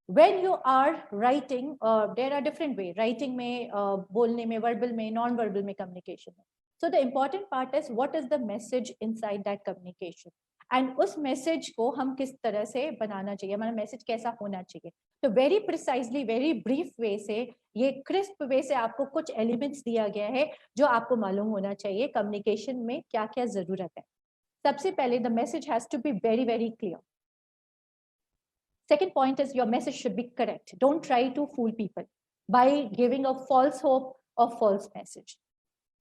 When you are writing, there are different ways. Writing में, बोलने में, verbal में, non-verbal में communication. So the important part is what is the message inside that communication, and उस message को हम किस तरह से बनाना चाहिए, हमारा message कैसा होना चाहिए. तो very precisely, very brief way से, ये crisp way से आपको कुछ elements दिया गया है जो आपको मालूम होना चाहिए communication में क्या क्या जरूरत है. सबसे पहले the message has to be very very clear. Second point is your message should be correct. Don't try to fool people by giving a false hope or false message.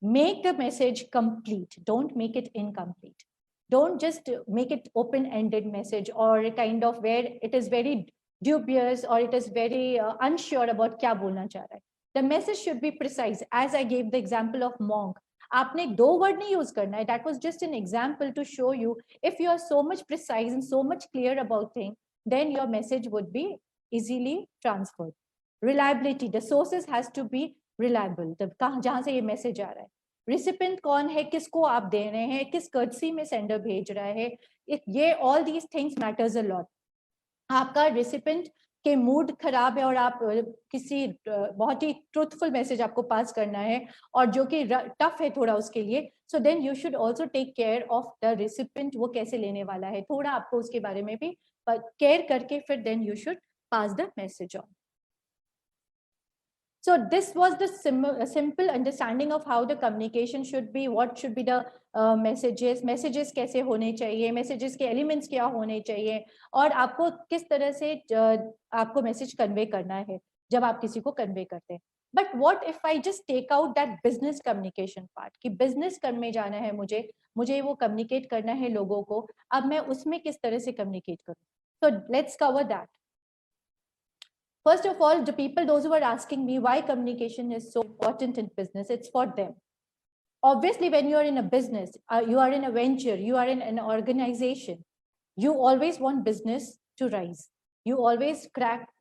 Make the message complete. Don't make it incomplete. Don't just make it open-ended message or a kind of where it is very dubious or it is very unsure about क्या बोलना चाह रहा है. The message should be precise. As I gave the example of monk, आपने दो word नहीं use करना है. That was just an example to show you if you are so much precise and so much clear about things, then your message would be easily transferred. Reliability, the sources has to be reliable. जहां से ये message आ रहा है, recipient कौन है, किसको आप दे रहे हैं, किस courtesy में sender भेज रहा है, ये all these things matters a lot. आपका recipient के मूड खराब है और आप किसी बहुत ही ट्रूथफुल मैसेज आपको पास करना है और जो कि टफ है थोड़ा उसके लिए, so then you should also take care of the recipient, वो कैसे लेने वाला है, थोड़ा आपको उसके बारे में भी केयर करके फिर then you should pass the message on. So this was the simple understanding of how the communication should be, what should be the messages कैसे होने चाहिए, messages के elements क्या होने चाहिए और आपको किस तरह से आपको message convey करना है जब आप किसी को convey करते हैं. But what if I just take out that business communication part कि business में जाना है मुझे वो communicate करना है लोगों को, अब मैं उसमें किस तरह से communicate करूँ. So let's cover that. First of all, the people, those who are asking me why communication is so important in business, it's for them. Obviously, when you are in a business, you are in a venture, you are in an organization, you always want business to rise. You always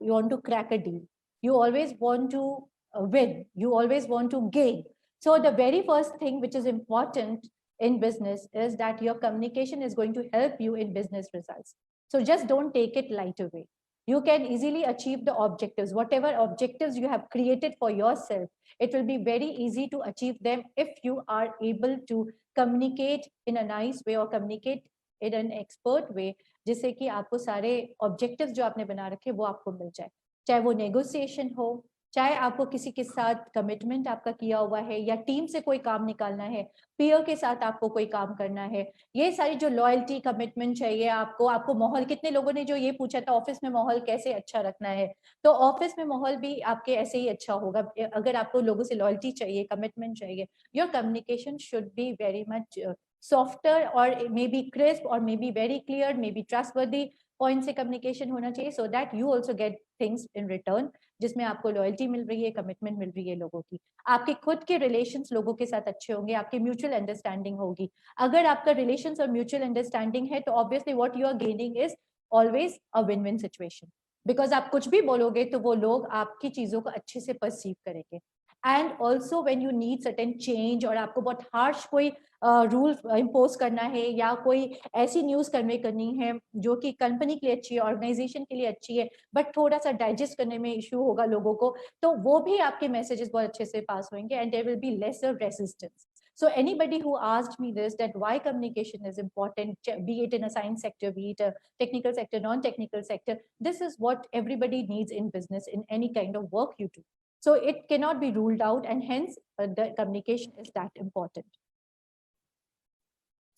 want to crack a deal. You always want to win. You always want to gain. So the very first thing which is important in business is that your communication is going to help you in business results. So just don't take it light away. You can easily achieve the objectives, whatever objectives you have created for yourself. It will be very easy to achieve them if you are able to communicate in a nice way or communicate in an expert way, जिससे कि आपको सारे objectives जो आपने बना रखे वो आपको मिल जाए. चाहे वो negotiation हो, चाहे आपको किसी के साथ कमिटमेंट आपका किया हुआ है या टीम से कोई काम निकालना है, पीयर के साथ आपको कोई काम करना है, ये सारी जो लॉयल्टी कमिटमेंट चाहिए आपको माहौल, कितने लोगों ने जो ये पूछा था ऑफिस में माहौल कैसे अच्छा रखना है, तो ऑफिस में माहौल भी आपके ऐसे ही अच्छा होगा अगर आपको लोगों से लॉयल्टी चाहिए, कमिटमेंट चाहिए. Your communication should be very much softer or maybe crisp or maybe very clear, maybe trustworthy point से communication होना चाहिए so that you also get things in return जिसमें आपको loyalty मिल रही है, commitment मिल रही है लोगों की, आपके खुद के relations लोगों के साथ अच्छे होंगे, आपके mutual understanding होगी. अगर आपका relations और mutual understanding है तो obviously what you are gaining is always a win-win situation because आप कुछ भी बोलोगे तो वो लोग आपकी चीजों को अच्छे से perceive करेंगे. And also when you need certain change और आपको बहुत harsh कोई रूल इम्पोज करना है या कोई ऐसी न्यूज कन्वे करनी है जो कि कंपनी के लिए अच्छी है, ऑर्गेनाइजेशन के लिए अच्छी है, बट थोड़ा सा डाइजेस्ट करने में इश्यू होगा लोगों को, तो वो भी आपके मैसेजेस बहुत अच्छे से पास होंगे and there will be lesser resistance. So anybody who asked me this, that why communication is important, be it in a science sector, be it a technical sector, non-technical sector, this is what everybody needs in business, in any kind of work you do. So it cannot be ruled out and hence the communication is that important.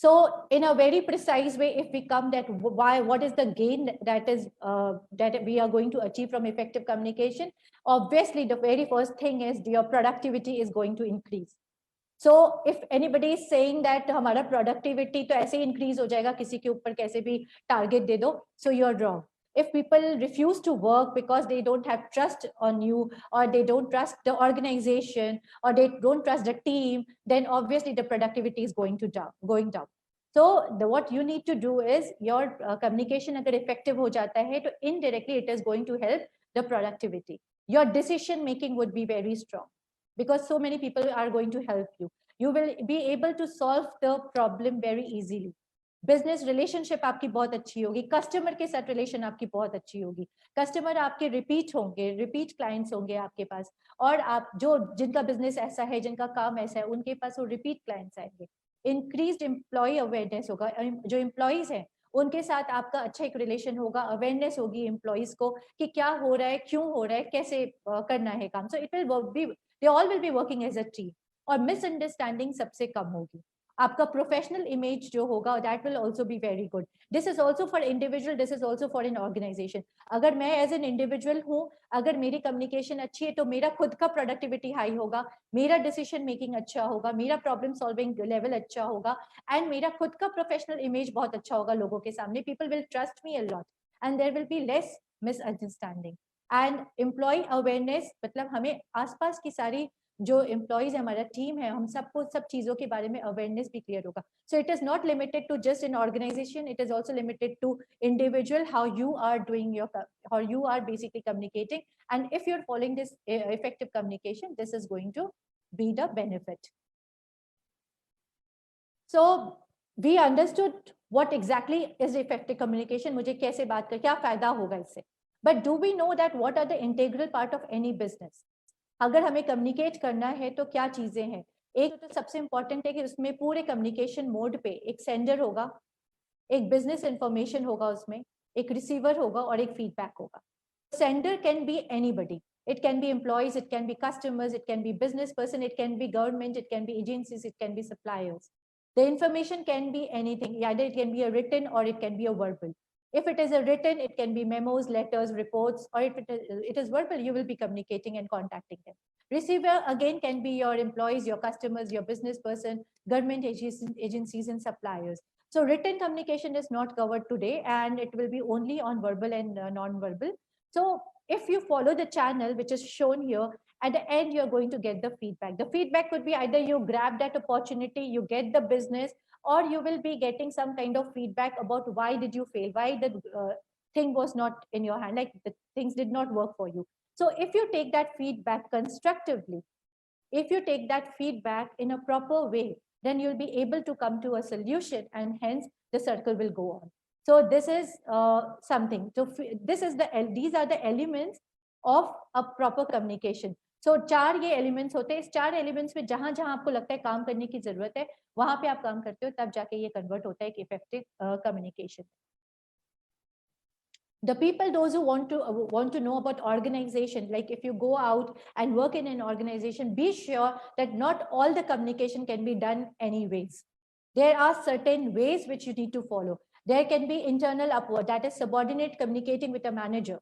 So in a very precise way, if we come that what is the gain that is that we are going to achieve from effective communication, obviously the very first thing is your productivity is going to increase. So if anybody is saying that हमारा productivity तो ऐसे increase हो जाएगा किसी के ऊपर कैसे भी target दे दो, so you're wrong. If people refuse to work because they don't have trust on you or they don't trust the organization or they don't trust the team, then obviously the productivity is going down. So what you need to do is your communication अगर effective हो जाता है तो indirectly it is going to help the productivity. Your decision making would be very strong because so many people are going to help you. You will be able to solve the problem very easily. Business relationship आपकी बहुत अच्छी होगी, customer के साथ relation आपकी बहुत अच्छी होगी, कस्टमर आपके रिपीट होंगे, रिपीट क्लाइंट्स होंगे आपके पास, और आप जो जिनका बिजनेस ऐसा है, जिनका काम ऐसा है, उनके पास वो रिपीट क्लाइंट्स आएंगे। इंक्रीज्ड एम्प्लॉय अवेयरनेस होगा, जो एम्प्लॉयज हैं उनके साथ आपका अच्छा एक रिलेशन होगा, अवेयरनेस होगी एम्प्लॉयज को कि क्या हो रहा है, क्यों हो रहा है, कैसे करना है काम। So it will be, they all will be working as a team, और मिसअंडरस्टैंडिंग सबसे कम होगी। आपका प्रोफेशनल इमेज जो होगा, that will also be very good. This is also for individual, this is also for an organization. अगर मैं as an individual हूँ, अगर मेरी कम्युनिकेशन अच्छी है, तो मेरा खुद का प्रोडक्टिविटी हाई होगा, मेरा डिसीजन मेकिंग अच्छा होगा, मेरा प्रॉब्लम सॉल्विंग लेवल अच्छा होगा, एंड मेरा खुद का प्रोफेशनल इमेज बहुत अच्छा होगा लोगों के सामने। People will trust me a lot and there will be less misunderstanding. And employ awareness, मतलब हमें आसपास की सारी जो एम्प्लॉयज हमारा टीम है, हम सबको सब चीजों के बारे में अवेयरनेस भी क्लियर होगा। So it is not limited to just in organization, it is also limited to individual, how you are doing your, how you are basically communicating, and if you're following this effective communication, this is going to be the benefit. So we understood what exactly is effective communication, मुझे कैसे बात कर, क्या फायदा होगा इससे, but do we know that what are the integral part of any business? अगर हमें कम्युनिकेट करना है तो क्या चीजें हैं? एक तो सबसे इंपॉर्टेंट है कि उसमें पूरे कम्युनिकेशन मोड पे एक सेंडर होगा, एक बिजनेस इंफॉर्मेशन होगा, उसमें एक रिसीवर होगा और एक फीडबैक होगा। Sender can be anybody, it can be employees, it can be customers, it can be business person, it can be government, it can be agencies, it can be suppliers. The information can be anything, either it can be a written or it can be a verbal. If it is a written, it can be memos, letters, reports, or if it is verbal, you will be communicating and contacting them. Receiver again can be your employees, your customers, your business person, government agencies and suppliers. So written communication is not covered today, and it will be only on verbal and non-verbal. So if you follow the channel which is shown here, at the end you're going to get the feedback. The feedback could be either you grab that opportunity, you get the business, or you will be getting some kind of feedback about why did you fail, why the thing was not in your hand, like the things did not work for you. So if you take that feedback constructively, if you take that feedback in a proper way, then you'll be able to come to a solution, and hence the circle will go on. So this is something. So this is these are the elements of a proper communication. So चार ये elements होते हैं, इस चार elements में जहां जहां आपको लगता है काम करने की जरूरत है, वहां पे आप काम करते हो, तब जाके ये convert होता है एक effective communication. The people, those who want to know about organization, like if you go out and work in an organization, be sure that not all the communication can be done anyways. There are certain ways which you need to follow. There can be internal upward, that is subordinate communicating with a manager.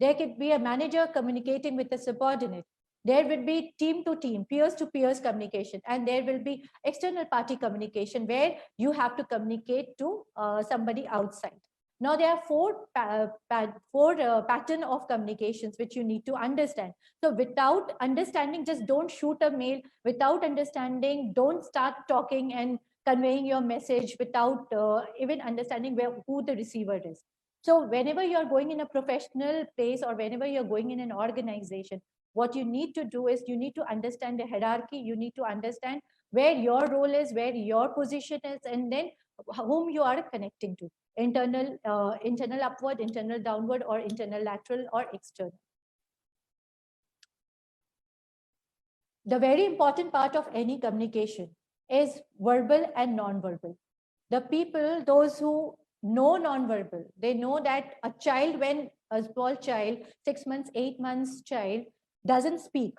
There could be a manager communicating with a subordinate. There will be team to team, peers to peers communication, and there will be external party communication where you have to communicate to somebody outside. Now there are four pattern of communications which you need to understand. So without understanding, just don't shoot a mail. Without understanding, don't start talking and conveying your message without even understanding who the receiver is. So whenever you're going in a professional place or whenever you're going in an organization, what you need to do is you need to understand the hierarchy. You need to understand where your role is, where your position is, and then whom you are connecting to. Internal upward, internal downward, or internal lateral, or external. The very important part of any communication is verbal and non-verbal. The people, those who know non-verbal, they know that a child, when a small child, 6 months, 8 months child, doesn't speak,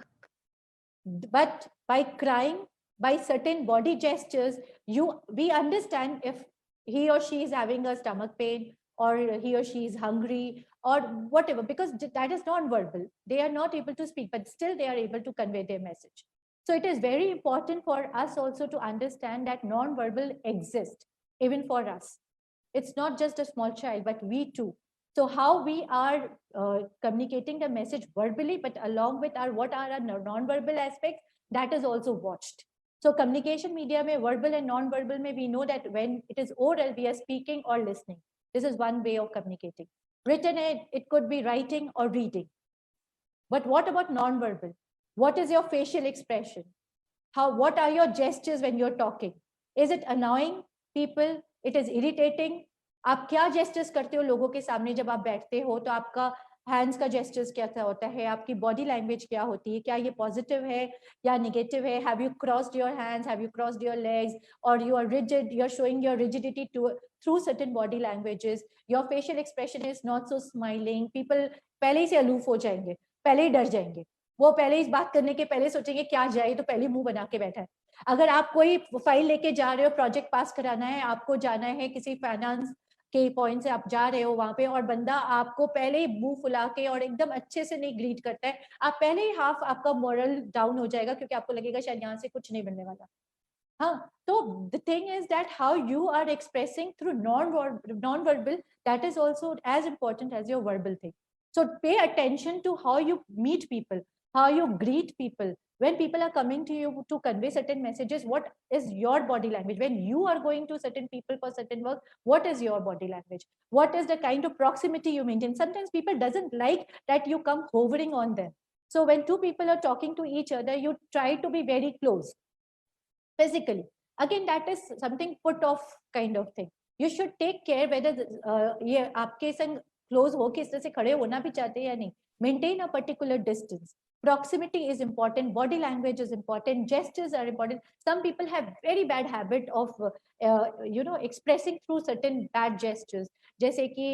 but by crying, by certain body gestures, we understand if he or she is having a stomach pain, or he or she is hungry, or whatever, because that is non-verbal. They are not able to speak, but still they are able to convey their message. So it is very important for us also to understand that non-verbal exists even for us. It's not just a small child, but we too. So how we are communicating the message verbally, but along with what are our non-verbal aspects, that is also watched. So communication media mein verbal and non-verbal mein, we know that when it is oral, we are speaking or listening. This is one way of communicating. Written, it could be writing or reading. But what about non-verbal? What is your facial expression? What are your gestures when you're talking? Is it annoying people? It is irritating. आप क्या gestures करते हो लोगों के सामने जब आप बैठते हो, तो आपका हैंड्स का जेस्टर्स क्या होता है, आपकी बॉडी लैंग्वेज क्या होती है, क्या ये पॉजिटिव है या निगेटिव है, have you crossed your hands, have you crossed your legs, और you are rigid, you are showing your rigidity through certain body languages, your facial expression is not so smiling, people पहले ही से aloof हो जाएंगे, पहले ही डर जाएंगे, वो पहले इस बात करने के पहले सोचेंगे क्या जाए, तो पहले मुंह बना के बैठा है। अगर आप कोई फाइल लेके जा रहे हो, प्रोजेक्ट पास कराना है, आपको जाना है किसी फाइनेंस के पॉइंट से आप जा रहे हो वहां पे, और बंदा आपको पहले ही मुंह फुला के और एकदम अच्छे से नहीं ग्रीट करता है, आप पहले ही हाफ आपका मोरल डाउन हो जाएगा, क्योंकि आपको लगेगा शायद यहाँ से कुछ नहीं मिलने वाला। हाँ, तो the thing is that how you are expressing through non-verbal, that is also as important as your verbal thing. So pay attention to how you meet people, how you greet people. When people are coming to you to convey certain messages, what is your body language? When you are going to certain people for certain work, what is your body language? What is the kind of proximity you maintain? Sometimes people doesn't like that you come hovering on them. So when two people are talking to each other, you try to be very close physically. Again, that is something put off kind of thing. You should take care whether ये आपके संग close हो के इस तरह से खड़े होना भी चाहते हैं या नहीं. Maintain a particular distance. Proximity is important. Body language is important. Gestures are important. Some people have very bad habit of expressing through certain bad gestures. जैसे कि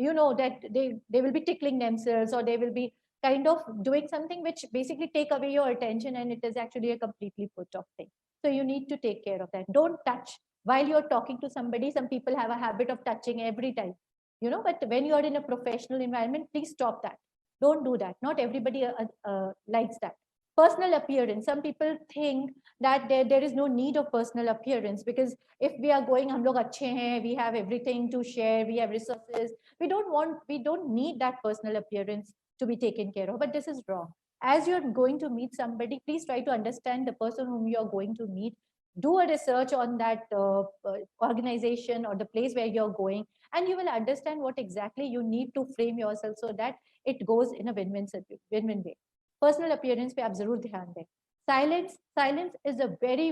you know that they will be tickling themselves, or they will be kind of doing something which basically take away your attention, and it is actually a completely put off thing. So you need to take care of that. Don't touch while you're talking to somebody. Some people have a habit of touching every time, but when you are in a professional environment, please stop that. Don't do that. Not everybody likes that. Personal appearance. Some people think that there is no need of personal appearance, because if we are going, hum log achhe hain, we have everything to share, we have resources. We don't need that personal appearance to be taken care of. But this is wrong. As you're going to meet somebody, please try to understand the person whom you're going to meet. Do a research on that organization or the place where you're going, and you will understand what exactly you need to frame yourself so that it goes in a win-win way. Personal appearance पे आप जरूर ध्यान दें. Silence is a very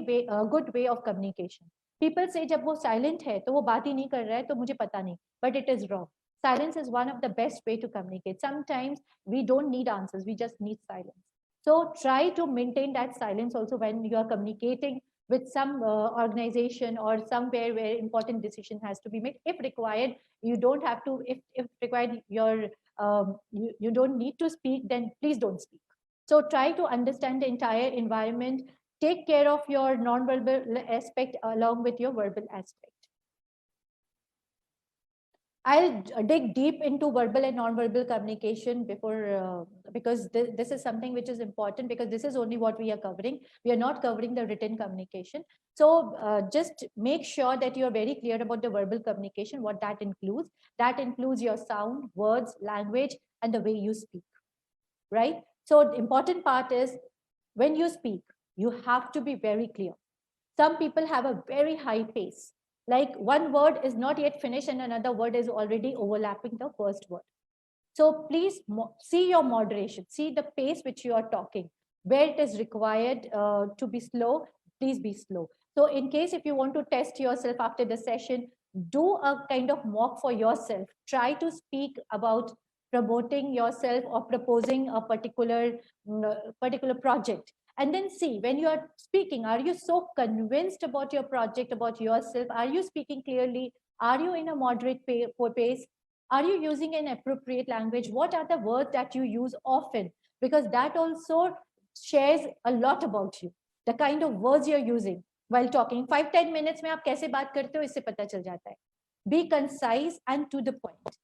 good way of communication. People say जब वो silent है तो वो बात ही नहीं कर रहा है तो मुझे पता नहीं, but it is wrong. Silence is one of the best way to communicate. Sometimes we don't need answers, we just need silence. So try to maintain that silence also when you are communicating with some organization or somewhere where important decision has to be made. If required, you don't have to, if required, you don't need to speak, then please don't speak. So try to understand the entire environment, take care of your non-verbal aspect along with your verbal aspect. I'll dig deep into verbal and non-verbal communication before, because this is something which is important, because this is only what we are covering. We are not covering the written communication. So just make sure that you are very clear about the verbal communication, what that includes. That includes your sound, words, language, and the way you speak, right? So the important part is when you speak, you have to be very clear. Some people have a very high pace. Like one word is not yet finished and another word is already overlapping the first word. So please see your moderation, see the pace which you are talking. Where it is required to be slow, please be slow. So in case if you want to test yourself after the session, do a kind of mock for yourself. Try to speak about promoting yourself or proposing a particular project. And then see, when you are speaking, are you so convinced about your project, about yourself? Are you speaking clearly? Are you in a moderate pace? Are you using an appropriate language? What are the words that you use often? Because that also shares a lot about you. The kind of words you're using while talking. 5-10 minutes में आप कैसे बात करते हो इससे पता चल जाता है. Be concise and to the point.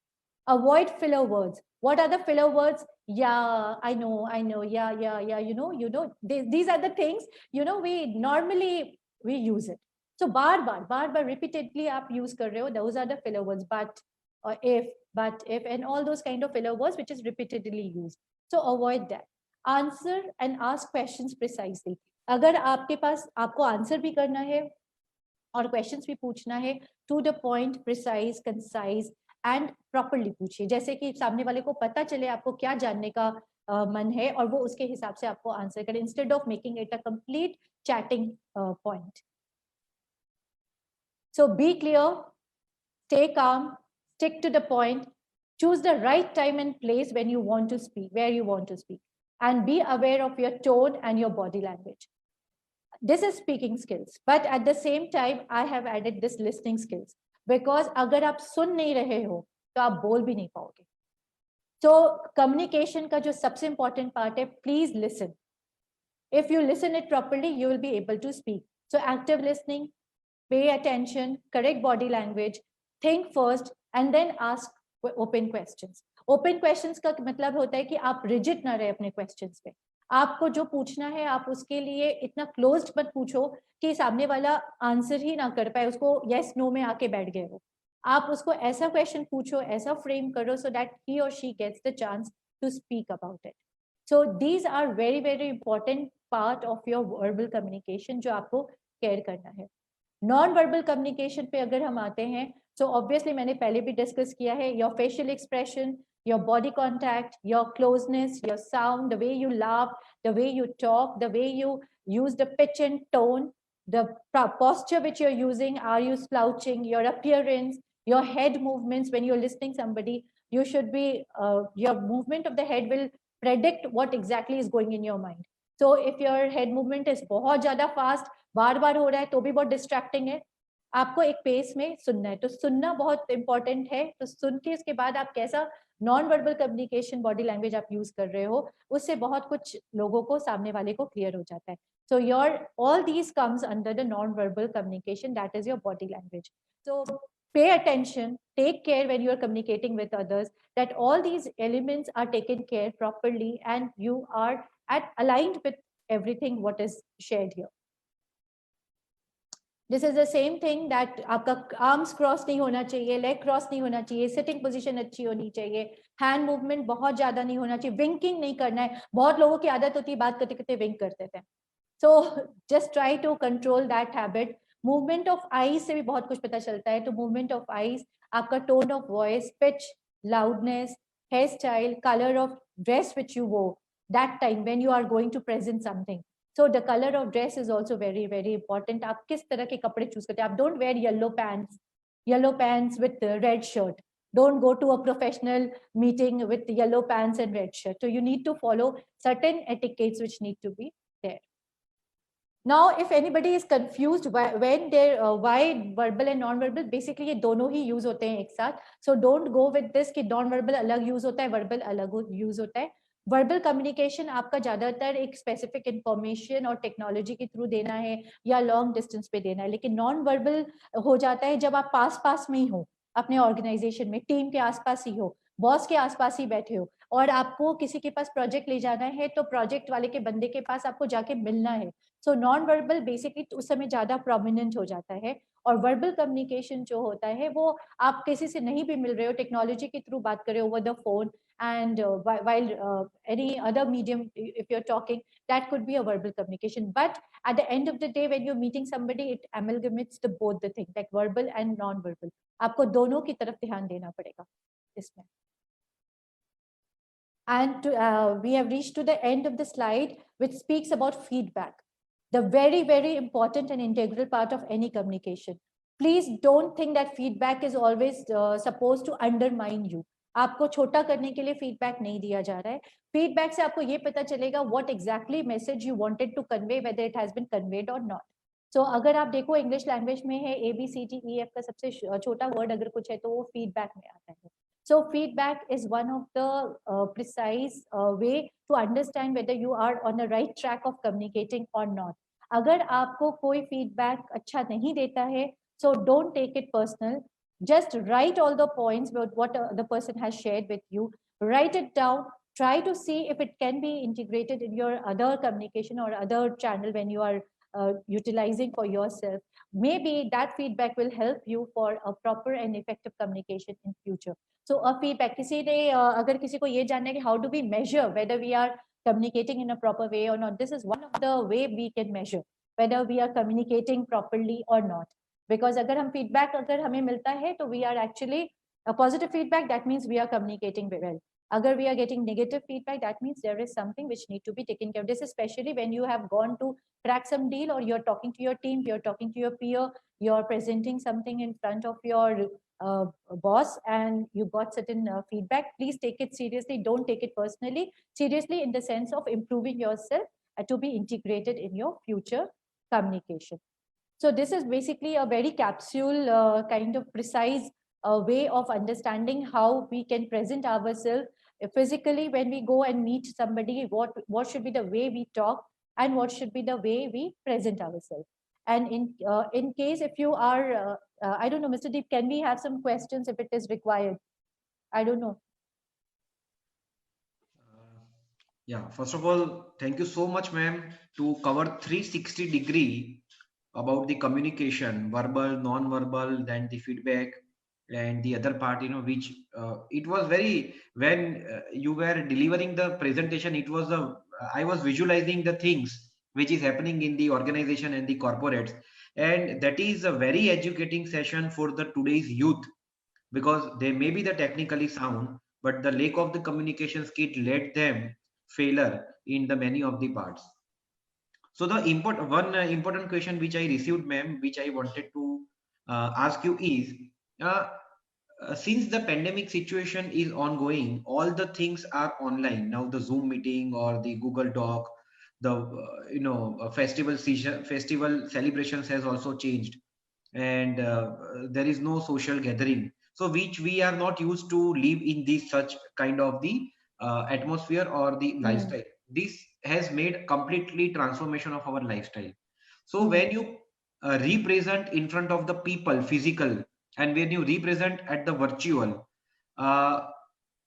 Avoid filler words. What are the filler words? Yeah, I know, yeah, you know, these are the things, we normally, we use it. So bar repeatedly आप use कर रहे हो, those are the filler words, but if, and all those kind of filler words which is repeatedly used. So avoid that. Answer and ask questions precisely. अगर आपके पास, आपको answer भी करना है और questions भी पूछना है, to the point, precise, concise, and properly पूछिए, जैसे कि सामने वाले को पता चले आपको क्या जानने का मन है और वो उसके हिसाब से आपको आंसर करे, instead of making it a complete chatting point. So be clear, stay calm, stick to the point, choose the right time and place when you want to speak, where you want to speak, and be aware of your tone and your body language. This is speaking skills, but at the same time, I have added this listening skills, because अगर आप सुन नहीं रहे हो, तो आप बोल भी नहीं पाओगे. So communication का जो सबसे important part है, please listen. If you listen it properly, you will be able to speak. So active listening, pay attention, correct body language, think first, and then ask open questions. Open questions का मतलब होता है कि आप rigid ना रहे अपने questions पे. आपको जो पूछना है, आप उसके लिए इतना closed मत पूछो कि सामने वाला आंसर ही ना कर पाए, उसको yes no में आके बैठ गए हो. आप उसको ऐसा क्वेश्चन पूछो, ऐसा फ्रेम करो, so that he or she gets the chance to speak about it. So these are very, very important part of your verbal communication जो आपको care करना है. नॉन वर्बल कम्युनिकेशन पे अगर हम आते हैं, so obviously मैंने पहले भी डिस्कस किया है, your facial expression, your body contact, your closeness, your sound, the way you laugh, the way you talk, the way you use the pitch and tone, the posture which you're using, are you slouching, your appearance, your head movements when you're listening somebody, you should be, your movement of the head will predict what exactly is going in your mind. So if your head movement is बहुत ज़्यादा fast, बार बार हो रहा है, तो भी बहुत distracting है. आपको एक पेस में सुनना है, तो सुनना बहुत इंपॉर्टेंट है. तो सुन के इसके बाद आप कैसा non verbal communication body language आप यूज कर रहे हो, उससे बहुत कुछ लोगों को, सामने वाले को क्लियर हो जाता है. So your all these comes under the non-verbal communication, that is your body language. So pay attention, take care when you are communicating with others, that all these elements are taken care properly and you are aligned with everything what is shared here. This is the same thing that आपका arms cross नहीं होना चाहिए, leg cross नहीं होना चाहिए, sitting position अच्छी होनी चाहिए, hand movement बहुत ज़्यादा नहीं होना चाहिए, winking नहीं करना है. बहुत लोगों की आदत होती है बात करते करते wink करते थे. So just try to control that habit. Movement of eyes से भी बहुत कुछ पता चलता है. तो movement of eyes, आपका tone of voice, pitch, loudness, hairstyle, color of dress which you wore that time when you are going to present something. So the color of dress is also very, very important. आप किस तरह के कपड़े choose करते हैं? आप don't wear yellow pants with red shirt. Don't go to a professional meeting with yellow pants and red shirt. So you need to follow certain etiquettes which need to be there. Now, if anybody is confused when they're why verbal and non-verbal, basically ये दोनों ही use होते हैं एक साथ. So don't go with this कि non-verbal अलग use होता है, verbal अलग use होता है. वर्बल कम्युनिकेशन आपका ज्यादातर एक स्पेसिफिक इंफॉर्मेशन और टेक्नोलॉजी के थ्रू देना है या लॉन्ग डिस्टेंस पे देना है, लेकिन नॉन वर्बल हो जाता है जब आप पास में ही हो, अपने ऑर्गेनाइजेशन में टीम के आसपास ही हो, बॉस के आसपास ही बैठे हो, और आपको किसी के पास प्रोजेक्ट ले जाना है तो प्रोजेक्ट वाले के बंदे के पास आपको जाके मिलना है. सो नॉन वर्बल बेसिकली उस समय ज्यादा प्रोमिनेंट हो जाता है, और वर्बल कम्युनिकेशन जो होता है वो आप किसी से नहीं भी मिल रहे हो, टेक्नोलॉजी के थ्रू बात कर रहे हो over the phone, and while any other medium if you're talking, that could be a verbal communication. But at the end of the day when you're meeting somebody, it amalgamates the both the things, like verbal and non-verbal. आपको दोनों की तरफ ध्यान देना पड़ेगा इसमें. And we have reached to the end of the slide, which speaks about feedback, the very, very important and integral part of any communication. Please don't think that feedback is always supposed to undermine you. आपको छोटा करने के लिए feedback नहीं दिया जा रहा है. फीडबैक से आपको ये पता चलेगा what exactly message you wanted to convey, whether it has been conveyed और नॉट. सो अगर आप देखो इंग्लिश लैंग्वेज में है ABCDEF का सबसे छोटा वर्ड अगर कुछ है तो वो फीडबैक में आता है. So feedback is one of the precise way to understand whether you are on the right track of communicating or not. अगर आपको कोई feedback अच्छा नहीं देता है, so don't take it personal. Just write all the points about what the person has shared with you. Write it down. Try to see if it can be integrated in your other communication or other channel when you are utilizing for yourself. Maybe that feedback will help you for a proper and effective communication in future. So a feedback, किसी ने अगर किसी को ये जानना है कि how do we measure whether we are communicating in a proper way or not, this is one of the way we can measure whether we are communicating properly or not. Because अगर हम feedback अगर हमें मिलता है तो we are actually a positive feedback, that means we are communicating well. Agar we are getting negative feedback, that means there is something which need to be taken care of. This is especially when you have gone to crack some deal or you're talking to your team, you're talking to your peer, you're presenting something in front of your boss and you got certain feedback, please take it seriously. Don't take it personally. Seriously in the sense of improving yourself to be integrated in your future communication. So this is basically a very capsule kind of precise way of understanding how we can present ourselves physically when we go and meet somebody, what should be the way we talk and what should be the way we present ourselves. And in case if you are, I don't know, Mr. Deep, can we have some questions if it is required? I don't know. Yeah, first of all, thank you so much, ma'am, to cover 360-degree about the communication, verbal, non-verbal, then the feedback, and the other part, which it was very, when you were delivering the presentation, it was I was visualizing the things which is happening in the organization and the corporates, and that is a very educating session for the today's youth, because they may be the technically sound, but the lack of the communication skill led them failure in the many of the parts. So the important question which I received, ma'am, which I wanted to ask you is, uh, since the pandemic situation is ongoing, all the things are online now. The Zoom meeting or the Google Doc, the festival season, festival celebrations has also changed, and there is no social gathering. So which we are not used to live in this such kind of the atmosphere or the lifestyle. This has made completely transformation of our lifestyle. So when you represent in front of the people physical, and when you represent at the virtual, uh,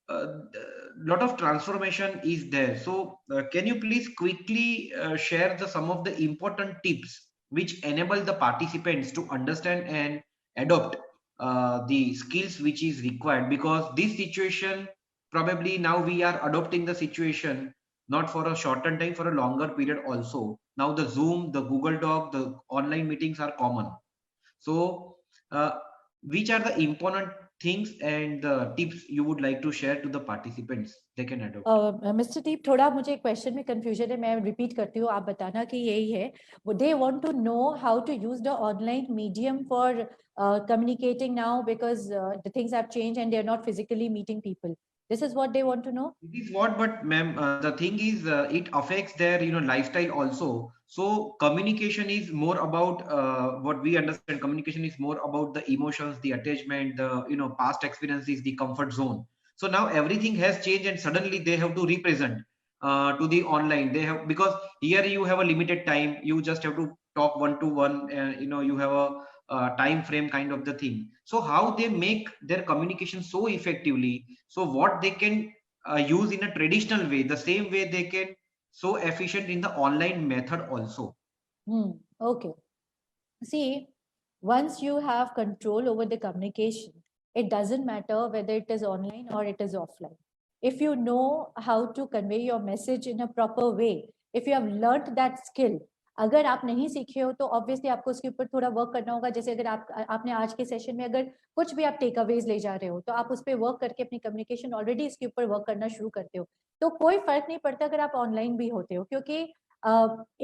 lot of transformation is there. So can you please quickly share some of the important tips which enable the participants to understand and adopt the skills which is required, because this situation, probably now we are adopting the situation not for a shorter time, for a longer period also. Now the Zoom, the Google Doc, the online meetings are common. So which are the important things and the tips you would like to share to the participants they can adopt? Mister Deep, थोड़ा मुझे question में confusion है, मैं repeat करती हूँ, आप बताना कि यही है. They want to know how to use the online medium for communicating now, because the things have changed and they are not physically meeting people. This is what they want to know. This is what, but ma'am, the thing is, it affects their lifestyle also. So communication is more about what we understand. Communication is more about the emotions, the attachment, the past experiences, the comfort zone. So now everything has changed, and suddenly they have to represent to the online. They have, because here you have a limited time. You just have to talk one to one. You have a time frame kind of the thing. So how they make their communication so effectively, so what they can use in a traditional way, the same way they can so efficient in the online method also. Okay, see, once you have control over the communication, it doesn't matter whether it is online or it is offline. If you know how to convey your message in a proper way, if you have learned that skill, अगर आप नहीं सीखे हो तो obviously आपको उसके ऊपर थोड़ा वर्क करना होगा. जैसे अगर आपने आज के सेशन में अगर कुछ भी आप टेक अवेज ले जा रहे हो तो आप उस पर वर्क करके अपनी कम्युनिकेशन ऑलरेडी इसके ऊपर वर्क करना शुरू करते हो, तो कोई फर्क नहीं पड़ता अगर आप ऑनलाइन भी होते हो. क्योंकि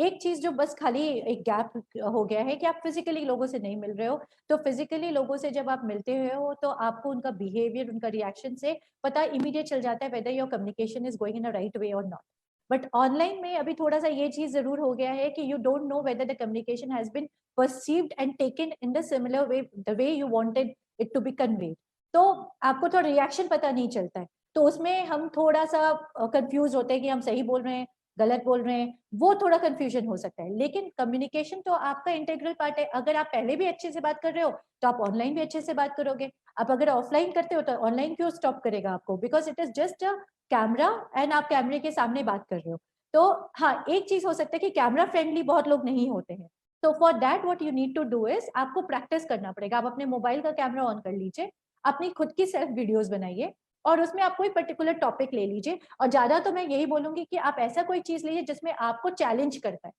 एक चीज जो बस खाली एक गैप हो गया है कि आप फिजिकली लोगों से नहीं मिल रहे हो, तो फिजिकली लोगों से जब आप मिलते हो तो आपको उनका बिहेवियर, उनका रिएक्शन से पता इमीडिएट चल जाता है whether your communication is going in a right way और नॉट. बट ऑनलाइन में अभी थोड़ा सा ये चीज जरूर हो गया है कि you don't know whether the communication has been perceived and taken in the similar way, the way you wanted it to be conveyed. तो आपको थोड़ा रिएक्शन पता नहीं चलता है, तो उसमें हम थोड़ा सा कंफ्यूज होते हैं कि हम सही बोल रहे हैं, गलत बोल रहे हैं, वो थोड़ा कंफ्यूजन हो सकता है. लेकिन कम्युनिकेशन तो आपका इंटीग्रल पार्ट है. अगर आप पहले भी अच्छे से बात कर रहे हो तो आप ऑनलाइन भी अच्छे से बात करोगे. आप अगर ऑफलाइन करते हो तो ऑनलाइन क्यों स्टॉप करेगा आपको, because it is just a camera and आप कैमरे के सामने बात कर रहे हो. तो हाँ, एक चीज हो सकता है कि कैमरा फ्रेंडली बहुत लोग नहीं होते हैं, तो for that what you need to do is आपको प्रैक्टिस करना पड़ेगा. आप अपने मोबाइल का कैमरा ऑन कर लीजिए, अपनी खुद की सेल्फ वीडियोस बनाइए और उसमें आप कोई पर्टिकुलर टॉपिक ले लीजिए. और ज्यादा तो मैं यही बोलूंगी कि आप ऐसा कोई चीज लीजिए जिसमें आपको चैलेंज करता है.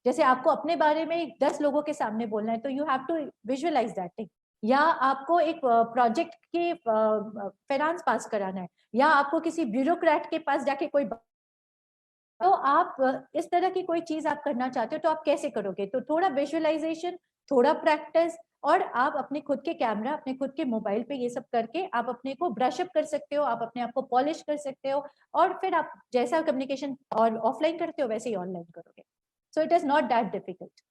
जैसे आपको अपने बारे में 10 लोगों के सामने बोलना है तो you have to visualize that thing, या आपको एक प्रोजेक्ट के फाइनेंस पास कराना है, या आपको किसी ब्यूरोक्रेट के पास जाके कोई, तो आप इस तरह की कोई चीज आप करना चाहते हो तो आप कैसे करोगे. तो थोड़ा विजुअलाइजेशन, थोड़ा प्रैक्टिस, और आप अपने खुद के कैमरा, अपने खुद के मोबाइल पे ये सब करके आप अपने को ब्रश अप कर सकते हो, आप अपने आप को पॉलिश कर सकते हो, और फिर आप जैसा कम्युनिकेशन और ऑफलाइन करते हो वैसे ही ऑनलाइन करोगे. सो it is not that difficult.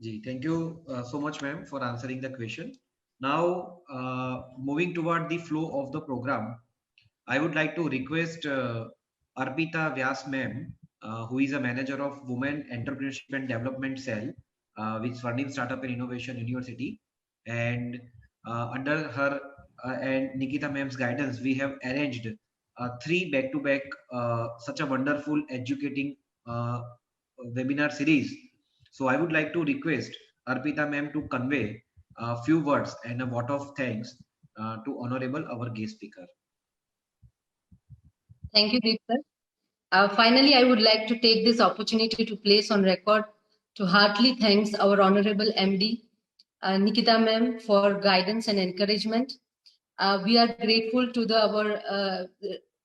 Ji, thank you so much, ma'am, for answering the question. Now, moving toward the flow of the program, I would like to request Arpita Vyas, ma'am, who is a manager of Women Entrepreneurship and Development Cell with Swarnim Startup and Innovation University. And under her and Nikita ma'am's guidance, we have arranged 3 back-to-back such a wonderful educating webinar series. So I would like to request Arpita ma'am to convey a few words and a vote of thanks to honorable our guest speaker. Thank you, Deep sir. Finally, I would like to take this opportunity to place on record to heartily thanks our honorable MD, Nikita ma'am, for guidance and encouragement. We are grateful to our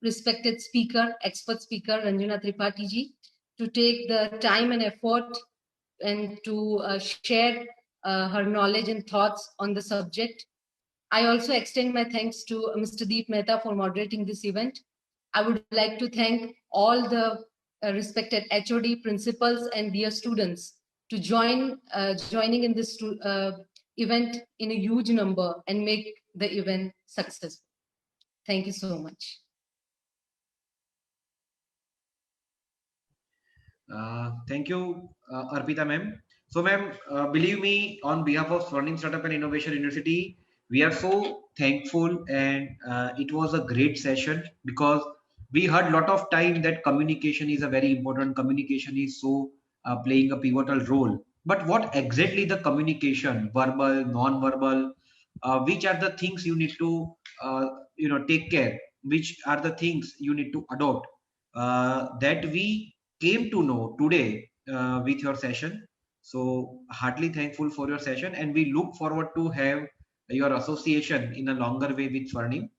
respected speaker, expert speaker, Ranjana Tripathi ji, to take the time and effort and to share her knowledge and thoughts on the subject. I also extend my thanks to Mr. Deep Mehta for moderating this event. I would like to thank all the respected HOD principals and dear students to joining in this event in a huge number and make the event successful. Thank you so much. Thank you, Arpita ma'am. So ma'am, believe me, on behalf of Swarnim Startup and Innovation University, we are so thankful, and it was a great session because we heard a lot of time that communication is a very important. Communication is so playing a pivotal role. But what exactly the communication, verbal, non-verbal, which are the things you need to take care, which are the things you need to adopt, that we came to know today with your session. So heartily thankful for your session, and we look forward to have your association in a longer way with Swarnim.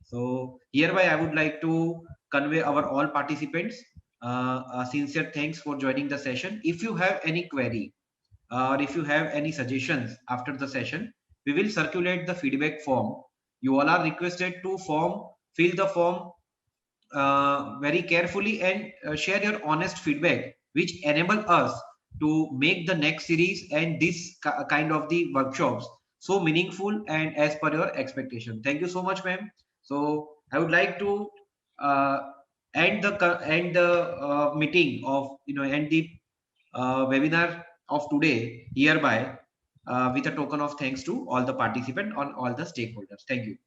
So hereby I would like to convey our all participants a sincere thanks for joining the session. If you have any query or if you have any suggestions after the session, we will circulate the feedback form. You all are requested to fill the form very carefully and share your honest feedback, which enable us to make the next series and this kind of the workshops so meaningful and as per your expectation. Thank you so much, ma'am. So I would like to end the meeting of end the webinar of today hereby with a token of thanks to all the participants and all the stakeholders. Thank you.